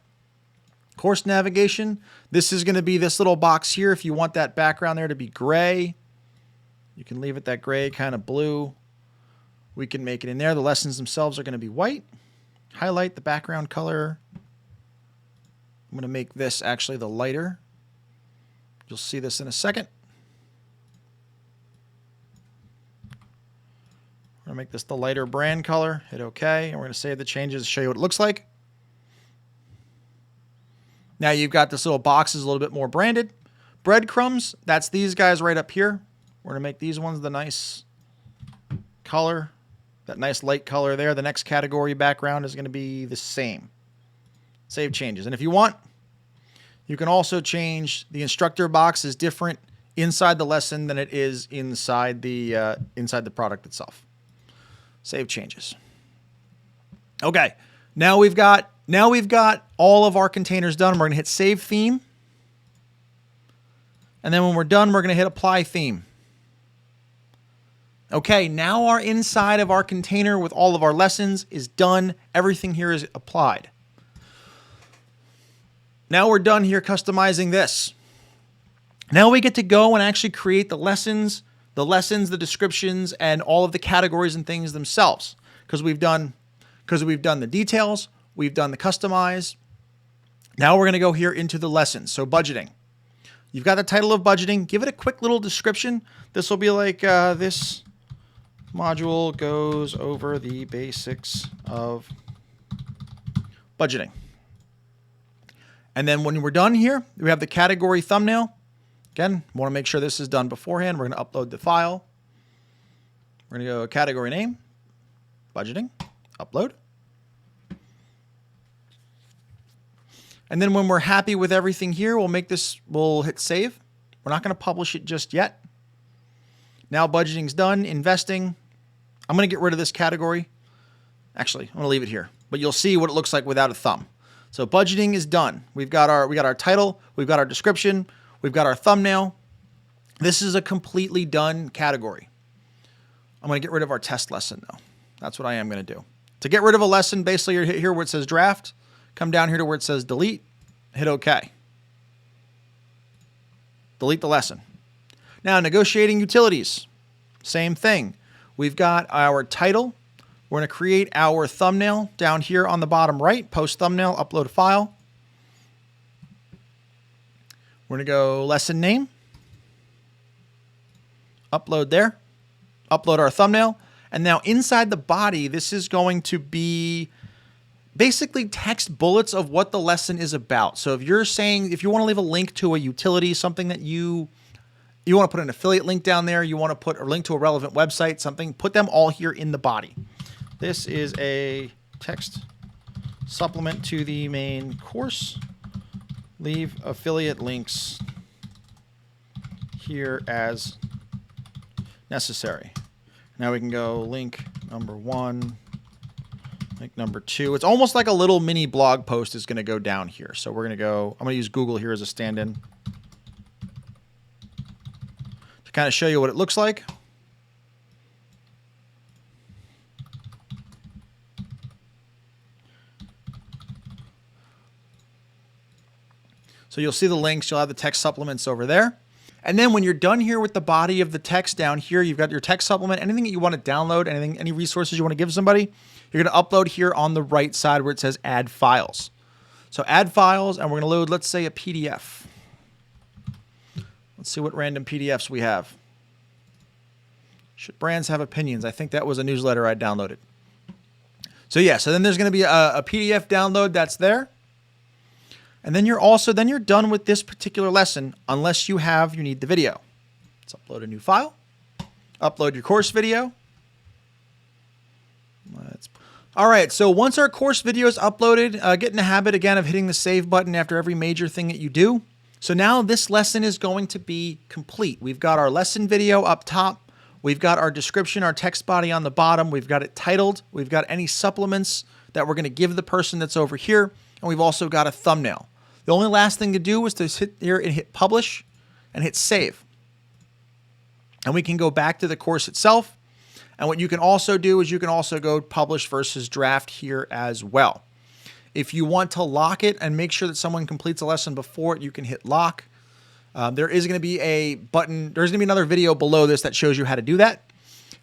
Course navigation. This is going to be this little box here. If you want that background there to be gray, you can leave it that gray kind of blue. We can make it in there. The lessons themselves are going to be white. Highlight the background color. I'm going to make this actually the lighter. You'll see this in a second. We're going to make this the lighter brand color. Hit OK. And we're going to save the changes to show you what it looks like. Now you've got this little box is a little bit more branded. Breadcrumbs, that's these guys right up here. We're going to make these ones the nice color, that nice light color there. The next category background is going to be the same. Save changes. And if you want, you can also change the instructor box is different inside the lesson than it is inside the product itself. Save changes. Okay, now we've got all of our containers done. We're going to hit Save Theme. And then when we're done, we're going to hit Apply Theme. Okay, now our inside of our container with all of our lessons is done. Everything here is applied. Now we're done here customizing this. Now we get to go and actually create the lessons, the descriptions, and all of the categories and things themselves. Because we've done the details, we've done the customize. Now we're going to go here into the lessons. So budgeting. You've got the title of budgeting. Give it a quick little description. This will be like this module goes over the basics of budgeting. And then when we're done here, we have the category thumbnail. Again, want to make sure this is done beforehand. We're going to upload the file. We're going to go category name, budgeting, upload. And then when we're happy with everything here, we'll hit save. We're not going to publish it just yet. Now budgeting's done, investing. I'm going to get rid of this category. Actually, I'm going to leave it here, but you'll see what it looks like without a thumb. So budgeting is done. We got our title, we've got our description, we've got our thumbnail. This is a completely done category. I'm going to get rid of our test lesson though. That's what I am going to do. To get rid of a lesson, basically you're hit here where it says draft, come down here to where it says delete, hit OK. Delete the lesson. Now negotiating utilities, same thing. We've got our title. We're going to create our thumbnail down here on the bottom right, post thumbnail, upload a file. We're going to go lesson name, upload there, upload our thumbnail. And now inside the body, this is going to be basically text bullets of what the lesson is about. So if you're saying, if you want to leave a link to a utility, something that you want to put an affiliate link down there, you want to put a link to a relevant website, something, put them all here in the body. This is a text supplement to the main course. Leave affiliate links here as necessary. Now we can go link number 1, link number 2. It's almost like a little mini blog post is going to go down here. So we're going to go, I'm going to use Google here as a stand-in to kind of show you what it looks like. So you'll see the links, you'll have the text supplements over there. And then when you're done here with the body of the text down here, you've got your text supplement, anything that you want to download, anything, any resources you want to give somebody, you're going to upload here on the right side where it says add files. So add files, and we're going to load, let's say, a PDF. Let's see what random PDFs we have. Should brands have opinions? I think that was a newsletter I downloaded. So yeah, so then there's going to be a PDF download that's there. And then you're done with this particular lesson unless you need the video. Let's upload a new file. Upload your course video. All right, so once our course video is uploaded, get in the habit again of hitting the save button after every major thing that you do. So now this lesson is going to be complete. We've got our lesson video up top. We've got our description, our text body on the bottom. We've got it titled. We've got any supplements that we're going to give the person that's over here. And we've also got a thumbnail. The only last thing to do is to hit here and hit publish and hit save. And we can go back to the course itself. And what you can also do is you can also go publish versus draft here as well. If you want to lock it and make sure that someone completes a lesson before it, you can hit lock. There is going to be a button. There's going to be another video below this that shows you how to do that.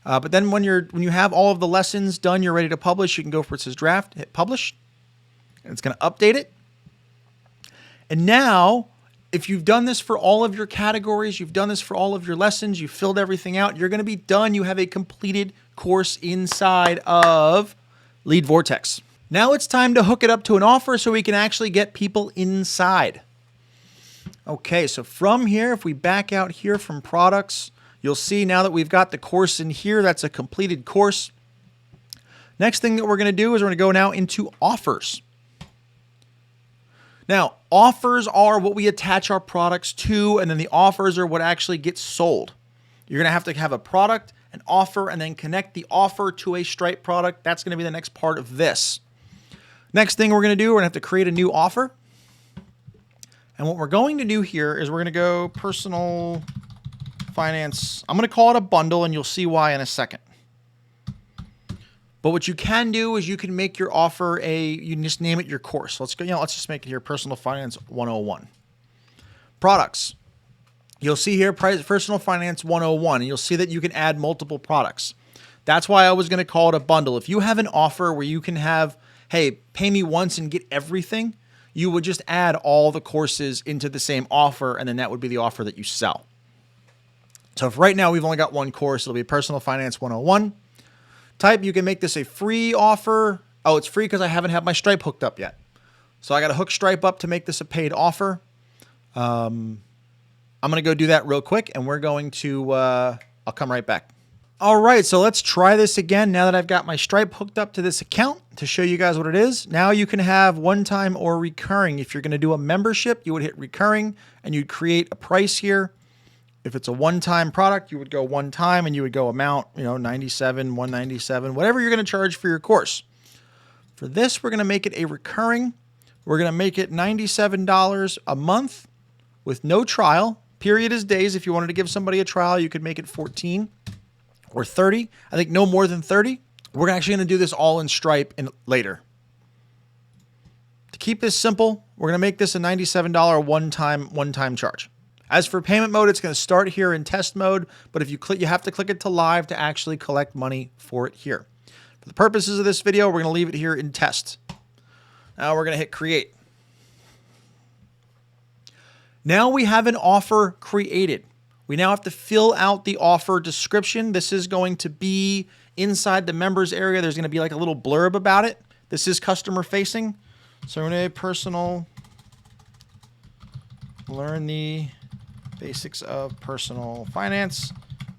But then when you have all of the lessons done, you're ready to publish, you can go for it says draft, hit publish, and it's going to update it. And now, if you've done this for all of your categories, you've done this for all of your lessons, you've filled everything out, you're going to be done. You have a completed course inside of Lead Vortex. Now it's time to hook it up to an offer so we can actually get people inside. Okay, so from here, if we back out here from products, you'll see now that we've got the course in here, that's a completed course. Next thing that we're going to do is we're going to go now into offers. Now, offers are what we attach our products to, and then the offers are what actually gets sold. You're going to have a product, an offer, and then connect the offer to a Stripe product. That's going to be the next part of this. Next thing we're going to do, we're going to have to create a new offer. And what we're going to do here is we're going to go personal finance. I'm going to call it a bundle, and you'll see why in a second. But what you can do is you can make your offer you can just name it your course. Let's go, let's just make it here Personal Finance 101. Products. You'll see here Personal Finance 101, and you'll see that you can add multiple products. That's why I was going to call it a bundle. If you have an offer where you can have, hey, pay me once and get everything, you would just add all the courses into the same offer, and then that would be the offer that you sell. So if right now we've only got one course, it'll be Personal Finance 101. Type, you can make this a free offer. Oh, it's free because I haven't had my Stripe hooked up yet. So I got to hook Stripe up to make this a paid offer. I'm going to go do that real quick, and we're going to, I'll come right back. All right, so let's try this again now that I've got my Stripe hooked up to this account to show you guys what it is. Now you can have one-time or recurring. If you're going to do a membership, you would hit recurring, and you'd create a price here. If it's a one-time product, you would go one time and you would go amount, $97, $197, whatever you're going to charge for your course. For this, we're going to make it a recurring. We're going to make it $97 a month with no trial. Period is days. If you wanted to give somebody a trial, you could make it 14 or 30. I think no more than 30. We're actually going to do this all in Stripe later. To keep this simple, we're going to make this a $97 one-time charge. As for payment mode, it's going to start here in test mode, but if you click, you have to click it to live to actually collect money for it here. For the purposes of this video, we're going to leave it here in test. Now we're going to hit create. Now we have an offer created. We now have to fill out the offer description. This is going to be inside the members area. There's going to be like a little blurb about it. This is customer facing. So in a personal, learn the basics of personal finance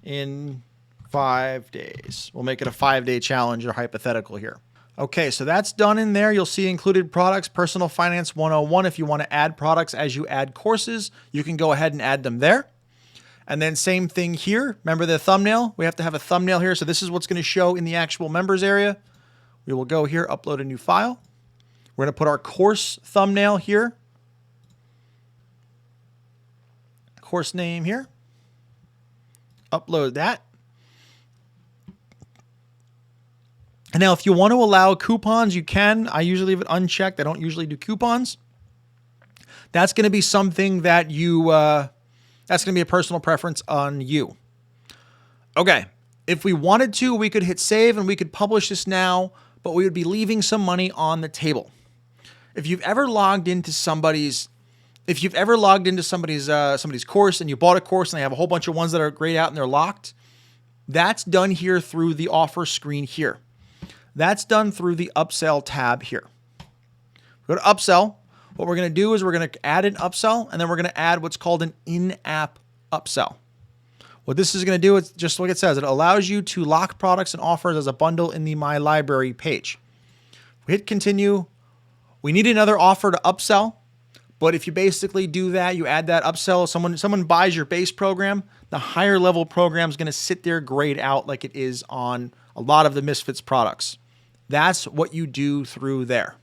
in 5 days. We'll make it a 5-day challenge or hypothetical here. Okay, so that's done in there. You'll see included products, Personal Finance 101. If you want to add products as you add courses, you can go ahead and add them there. And then same thing here. Remember the thumbnail? We have to have a thumbnail here. So this is what's going to show in the actual members area. We will go here, upload a new file. We're going to put our course thumbnail here. Course name here. Upload that. And now if you want to allow coupons, you can. I usually leave it unchecked. I don't usually do coupons. That's going to be something that you, that's going to be a personal preference on you. Okay. If we wanted to, we could hit save and we could publish this now, but we would be leaving some money on the table. If you've ever logged into somebody's somebody's course and you bought a course and they have a whole bunch of ones that are grayed out and they're locked, that's done here through the offer screen here. That's done through the upsell tab here. Go to upsell. What we're going to do is we're going to add an upsell, and then we're going to add what's called an in-app upsell. What this is going to do is just like it says, it allows you to lock products and offers as a bundle in the My Library page. We hit continue. We need another offer to upsell, but if you basically do that, you add that upsell, someone buys your base program, the higher level program is going to sit there grayed out like it is on a lot of the Misfits products. That's what you do through there.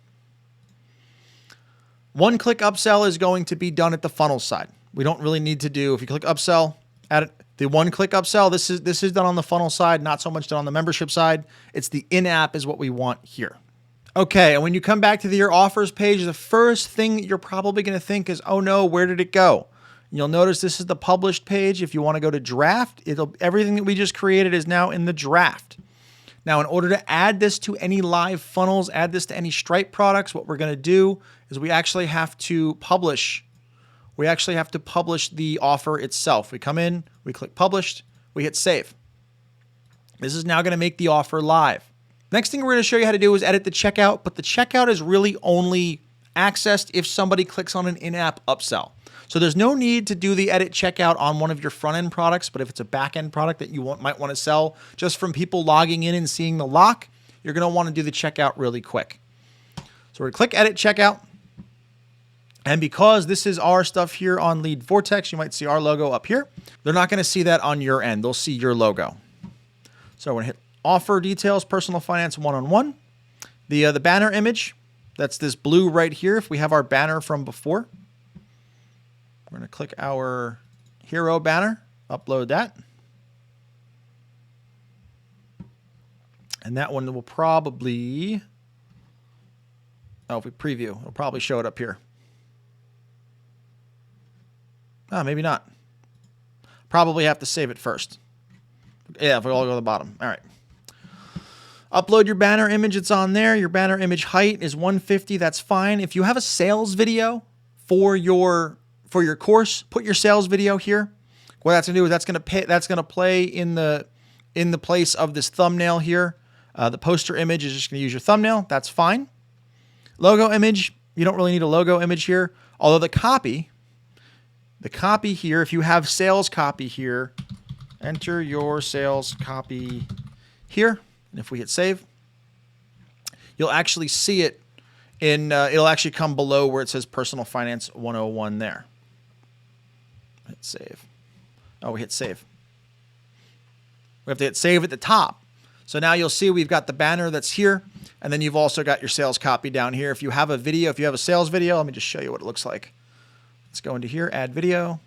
One-click upsell is going to be done at the funnel side. We don't really need to do, if you click upsell, add it, the one-click upsell, this is done on the funnel side, not so much done on the membership side. It's the in-app is what we want here. Okay, and when you come back to your offers page, the first thing that you're probably going to think is, oh no, where did it go? You'll notice this is the published page. If you want to go to draft, everything that we just created is now in the draft. Now, in order to add this to any live funnels, add this to any Stripe products, what we're going to do is we actually have to publish. We actually have to publish the offer itself. We come in, we click published, we hit save. This is now going to make the offer live. Next thing we're going to show you how to do is edit the checkout, but the checkout is really only accessed if somebody clicks on an in-app upsell. So there's no need to do the edit checkout on one of your front-end products, but if it's a back-end product that you might want to sell just from people logging in and seeing the lock, you're going to want to do the checkout really quick. So we're going to click edit checkout. And because this is our stuff here on Lead Vortex, you might see our logo up here. They're not going to see that on your end. They'll see your logo. So we're going to hit offer details, personal finance one-on-one. The banner image, that's this blue right here. If we have our banner from before, we're going to click our hero banner, upload that. And that one will probably, if we preview, it'll probably show it up here. Oh, maybe not. Probably have to save it first. Yeah, if we all go to the bottom. All right. Upload your banner image. It's on there. Your banner image height is 150. That's fine. If you have a sales video for your course, put your sales video here. What that's going to do is that's going to play in the place of this thumbnail here. The poster image is just going to use your thumbnail. That's fine. Logo image, you don't really need a logo image here. Although the copy here, if you have sales copy here, enter your sales copy here. And if we hit save, you'll actually see it in, it'll actually come below where it says Personal Finance 101 there. Hit save. Oh, we hit save. We have to hit save at the top. So now you'll see we've got the banner that's here, and then you've also got your sales copy down here. If you have a video, if you have a sales video, let me just show you what it looks like. Let's go into here, add video.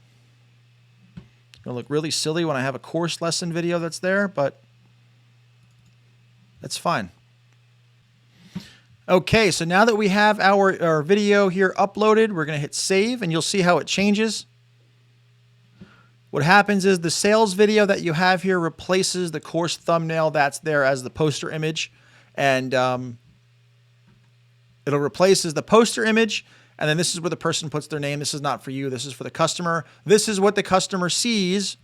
It's going to look really silly when I have a course lesson video that's there, but that's fine. Okay, so now that we have our video here uploaded, we're going to hit save, and you'll see how it changes. What happens is the sales video that you have here replaces the course thumbnail that's there as the poster image, and it'll replaces the poster image, and then this is where the person puts their name. This is not for you. This is for the customer. This is what the customer sees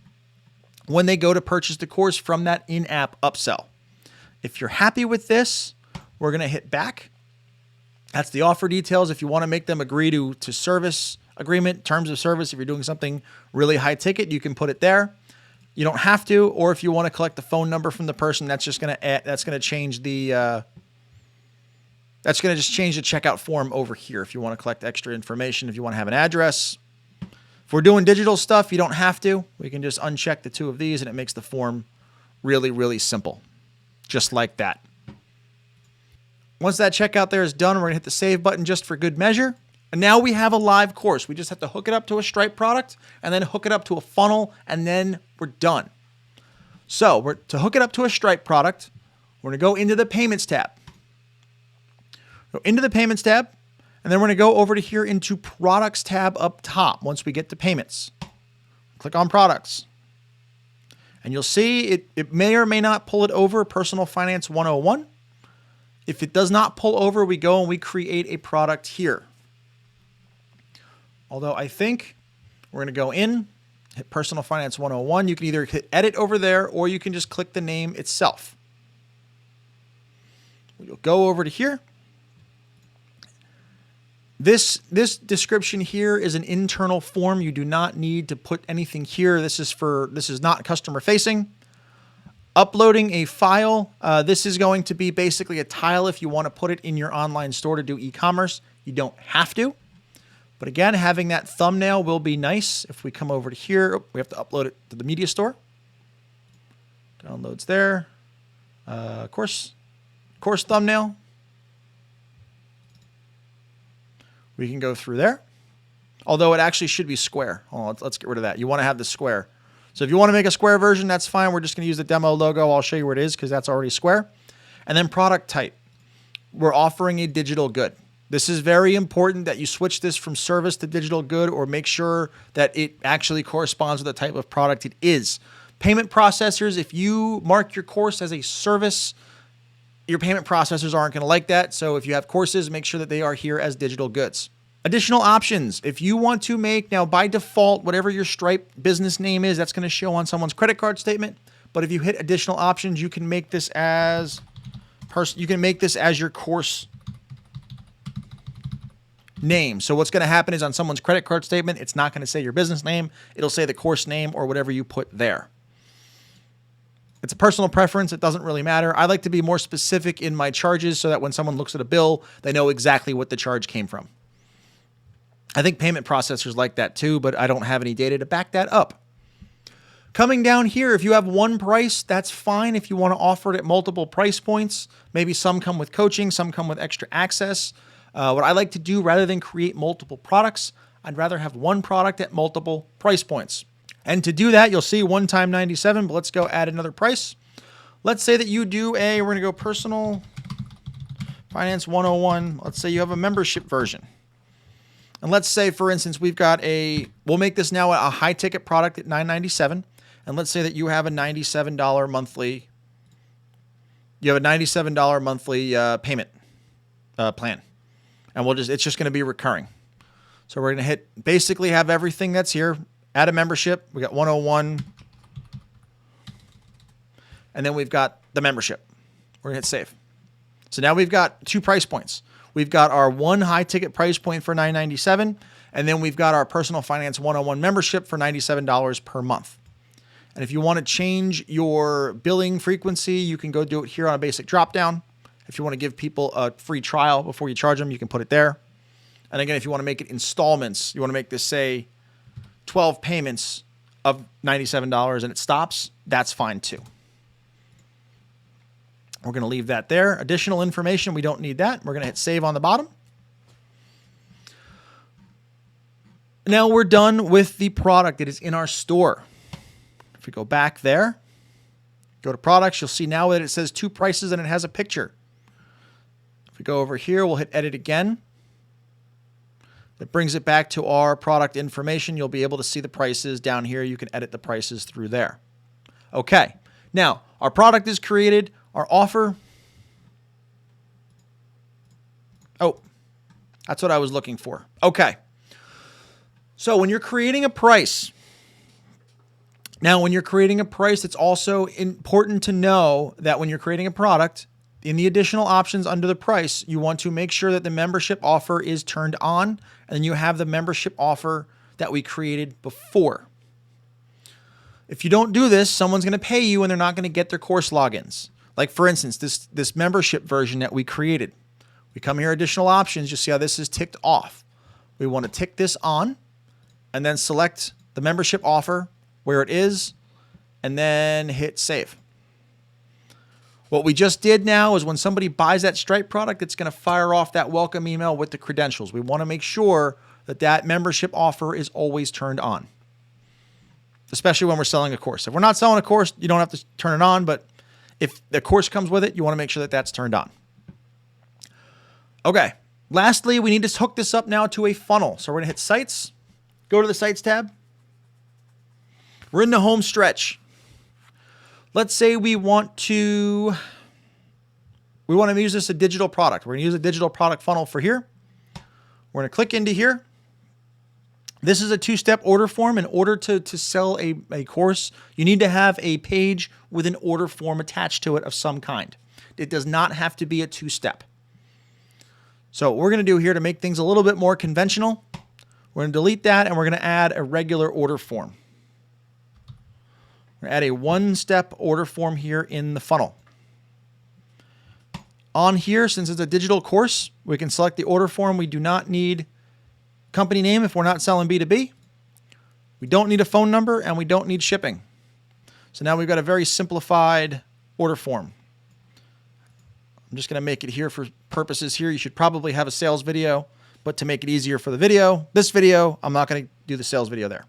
when they go to purchase the course from that in-app upsell. If you're happy with this, we're going to hit back. That's the offer details. If you want to make them agree to service agreement, terms of service, if you're doing something really high ticket, you can put it there. You don't have to, or if you want to collect the phone number from the person, that's just going to change the that's going to just change the checkout form over here. If you want to collect extra information, if you want to have an address. If we're doing digital stuff, you don't have to. We can just uncheck the two of these and it makes the form really, really simple. Just like that. Once that checkout there is done, we're going to hit the save button just for good measure. And now we have a live course. We just have to hook it up to a Stripe product and then hook it up to a funnel, and then we're done. So to hook it up to a Stripe product, we're going to go into the Payments tab. Go into the Payments tab, and then we're going to go over to here into Products tab up top once we get to Payments. Click on Products. And you'll see it may or may not pull it over, Personal Finance 101. If it does not pull over, we go and we create a product here. Although I think we're going to go in, hit Personal Finance 101. You can either hit Edit over there, or you can just click the name itself. You'll go over to here. This description here is an internal form. You do not need to put anything here. This is not customer facing. Uploading a file. This is going to be basically a tile if you want to put it in your online store to do e-commerce. You don't have to. But again, having that thumbnail will be nice. If we come over to here, we have to upload it to the media store. Downloads there. Course thumbnail. We can go through there. Although it actually should be square. Let's get rid of that. You want to have the square. So if you want to make a square version, that's fine. We're just going to use the demo logo. I'll show you where it is because that's already square. And then product type. We're offering a digital good. This is very important that you switch this from service to digital good, or make sure that it actually corresponds with the type of product it is. Payment processors, if you mark your course as a service, your payment processors aren't going to like that. So if you have courses, make sure that they are here as digital goods. Additional options. If you want to make, now by default, whatever your Stripe business name is, that's going to show on someone's credit card statement. But if you hit additional options, you can make this as your course name. So what's going to happen is on someone's credit card statement, it's not going to say your business name. It'll say the course name or whatever you put there. It's a personal preference. It doesn't really matter. I like to be more specific in my charges so that when someone looks at a bill, they know exactly what the charge came from. I think payment processors like that too, but I don't have any data to back that up. Coming down here, if you have one price, that's fine. If you want to offer it at multiple price points, maybe some come with coaching, some come with extra access. What I like to do, rather than create multiple products, I'd rather have one product at multiple price points. And to do that, you'll see one time 97, but let's go add another price. Let's say that you do we're going to go Personal Finance 101. Let's say you have a membership version. And let's say, for instance, we'll make this now a high ticket product at $9.97. And let's say that you have a $97 monthly, payment plan. And it's just going to be recurring. So we're going to basically have everything that's here. Add a membership. We got 101. And then we've got the membership. We're going to hit save. So now we've got two price points. We've got our one high ticket price point for $9.97. And then we've got our Personal Finance 101 membership for $97 per month. And if you want to change your billing frequency, you can go do it here on a basic dropdown. If you want to give people a free trial before you charge them, you can put it there. And again, if you want to make it installments, you want to make this say 12 payments of $97 and it stops, that's fine too. We're going to leave that there. Additional information, we don't need that. We're going to hit save on the bottom. Now we're done with the product. It is in our store. If we go back there, go to products, you'll see now that it says two prices and it has a picture. If we go over here, we'll hit edit again. It brings it back to our product information. You'll be able to see the prices down here. You can edit the prices through there. Okay. Now, our product is created. Our offer. Oh, that's what I was looking for. Okay. So when you're creating a price, Now, when you're creating a price, it's also important to know that when you're creating a product, in the additional options under the price, you want to make sure that the membership offer is turned on, and then you have the membership offer that we created before. If you don't do this, someone's going to pay you and they're not going to get their course logins. Like for instance, this membership version that we created. We come here, additional options. You see how this is ticked off. We want to tick this on and then select the membership offer where it is and then hit save. What we just did now is when somebody buys that Stripe product, it's going to fire off that welcome email with the credentials. We want to make sure that that membership offer is always turned on, especially when we're selling a course. If we're not selling a course, you don't have to turn it on, but if the course comes with it, you want to make sure that that's turned on. Okay. Lastly, we need to hook this up now to a funnel. So we're going to hit Sites, go to the Sites tab. We're in the home stretch. Let's say we want to use this a digital product. We're going to use a digital product funnel for here. We're going to click into here. This is a two-step order form. In order to sell a course, you need to have a page with an order form attached to it of some kind. It does not have to be a two-step. So what we're going to do here to make things a little bit more conventional, we're going to delete that and we're going to add a regular order form. We're going to add a one-step order form here in the funnel. On here, since it's a digital course, we can select the order form. We do not need company name if we're not selling B2B. We don't need a phone number and we don't need shipping. So now we've got a very simplified order form. I'm just going to make it here for purposes here. You should probably have a sales video, but to make it easier for the video, this video, I'm not going to do the sales video there.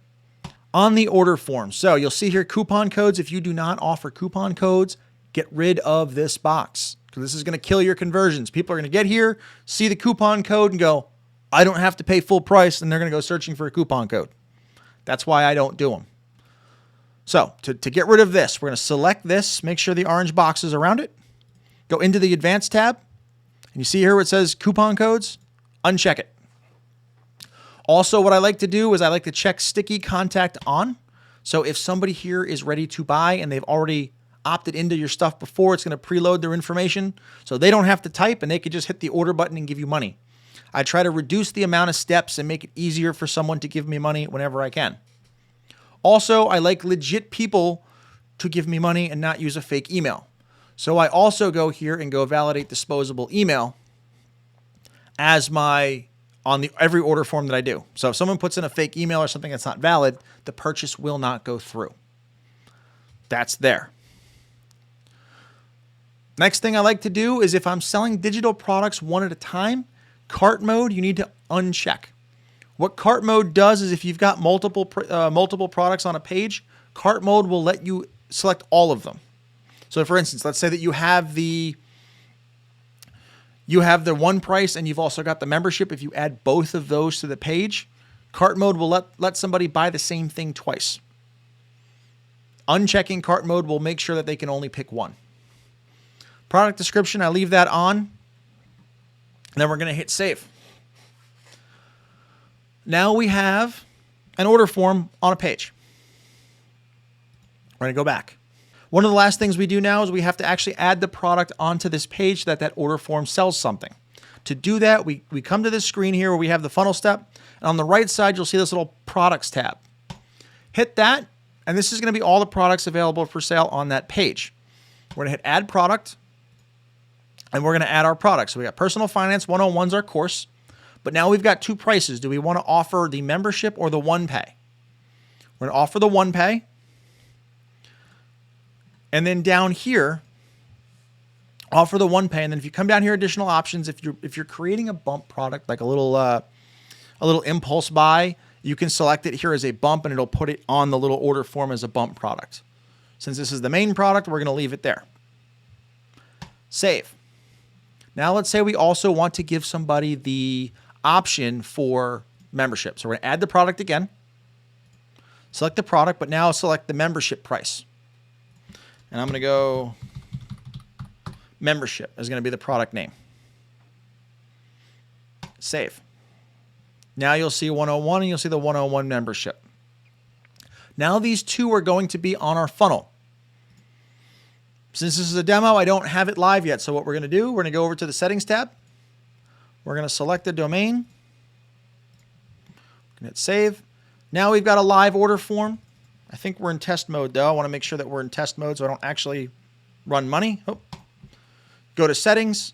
On the order form, so you'll see here coupon codes. If you do not offer coupon codes, get rid of this box because this is going to kill your conversions. People are going to get here, see the coupon code and go, I don't have to pay full price, and they're going to go searching for a coupon code. That's why I don't do them. So to get rid of this, we're going to select this, make sure the orange box is around it, go into the advanced tab, and you see here where it says coupon codes, uncheck it. Also, what I like to do is I like to check sticky contact on. So if somebody here is ready to buy and they've already opted into your stuff before, it's going to preload their information so they don't have to type and they could just hit the order button and give you money. I try to reduce the amount of steps and make it easier for someone to give me money whenever I can. Also, I like legit people to give me money and not use a fake email. So I also go here and go validate disposable email as on every order form that I do. So if someone puts in a fake email or something that's not valid, the purchase will not go through. That's there. Next thing I like to do is if I'm selling digital products one at a time, cart mode, you need to uncheck. What cart mode does is if you've got multiple products on a page, cart mode will let you select all of them. So for instance, let's say that you have the one price and you've also got the membership. If you add both of those to the page, cart mode will let somebody buy the same thing twice. Unchecking cart mode will make sure that they can only pick one. Product description, I leave that on. And then we're going to hit save. Now we have an order form on a page. We're going to go back. One of the last things we do now is we have to actually add the product onto this page so that order form sells something. To do that, we come to this screen here where we have the funnel step. And on the right side, you'll see this little products tab. Hit that, and this is going to be all the products available for sale on that page. We're going to hit add product, and we're going to add our products. So we got Personal Finance 101's our course, but now we've got two prices. Do we want to offer the membership or the one pay? We're going to offer the one pay. And then down here, offer the one pay. And then if you come down here, additional options, if you're creating a bump product, like a little impulse buy, you can select it here as a bump and it'll put it on the little order form as a bump product. Since this is the main product, we're going to leave it there. Save. Now let's say we also want to give somebody the option for membership. So we're going to add the product again, select the product, but now select the membership price. And I'm going to go membership is going to be the product name. Save. Now you'll see 101 and you'll see the 101 membership. Now these two are going to be on our funnel. Since this is a demo, I don't have it live yet. So what we're going to do, we're going to go over to the settings tab. We're going to select the domain. Hit save. Now we've got a live order form. I think we're in test mode though. I want to make sure that we're in test mode so I don't actually run money. Oh. Go to settings.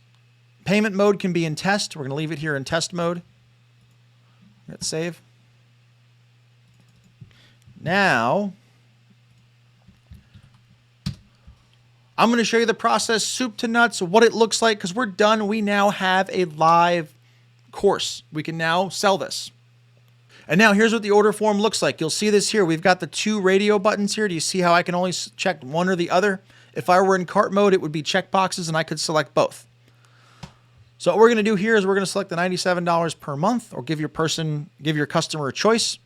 Payment mode can be in test. We're going to leave it here in test mode. Hit save. Now, I'm going to show you the process, soup to nuts, what it looks like, because we're done. We now have a live course. We can now sell this. And now here's what the order form looks like. You'll see this here. We've got the two radio buttons here. Do you see how I can only check one or the other? If I were in cart mode, it would be check boxes and I could select both. So what we're going to do here is we're going to select the $97 per month, or give your customer a choice.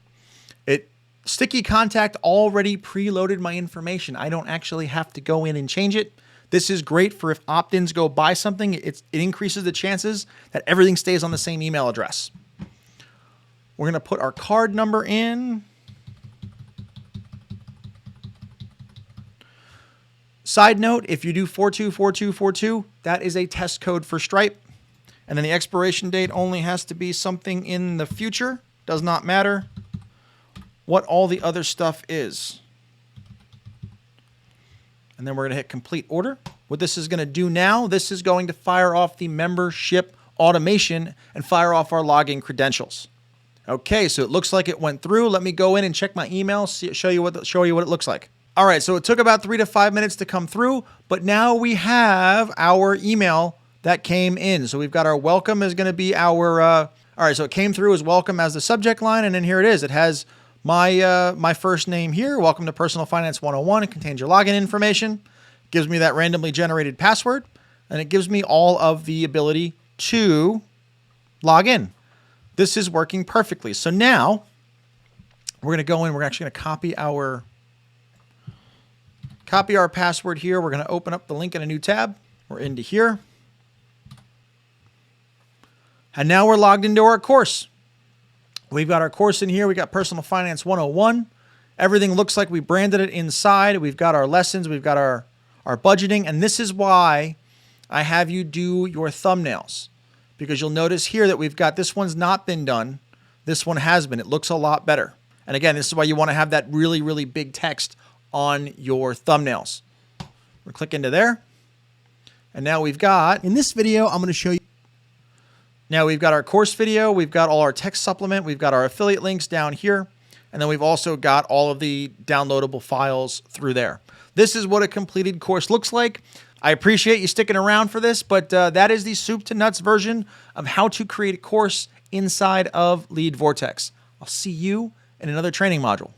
Sticky Contact already preloaded my information. I don't actually have to go in and change it. This is great for if opt-ins go buy something. It increases the chances that everything stays on the same email address. We're going to put our card number in. Side note, if you do 424242, that is a test code for Stripe. And then the expiration date only has to be something in the future. Does not matter what all the other stuff is. And then we're going to hit complete order. What this is going to do now, this is going to fire off the membership automation and fire off our login credentials. Okay, so it looks like it went through. Let me go in and check my email, show you what it looks like. All right, so it took about 3 to 5 minutes to come through, but now we have our email that came in. So we've got our welcome is going to be our, all right, so it came through as welcome as the subject line, and then here it is. It has my first name here. Welcome to Personal Finance 101. It contains your login information, gives me that randomly generated password, and it gives me all of the ability to log in. This is working perfectly. So now we're going to go in. We're actually going to copy our password here. We're going to open up the link in a new tab. We're into here. And now we're logged into our course. We've got our course in here. We got Personal Finance 101. Everything looks like we branded it inside. We've got our lessons. We've got our budgeting. And this is why I have you do your thumbnails, because you'll notice here that we've got, this one's not been done. This one has been. It looks a lot better. And again, this is why you want to have that really, really big text on your thumbnails. We'll click into there. And now we've got, in this video, I'm going to show you. Now we've got our course video, we've got all our text supplement, we've got our affiliate links down here, and then we've also got all of the downloadable files through there. This is what a completed course looks like. I appreciate you sticking around for this, but that is the soup to nuts version of how to create a course inside of Lead Vortex. I'll see you in another training module.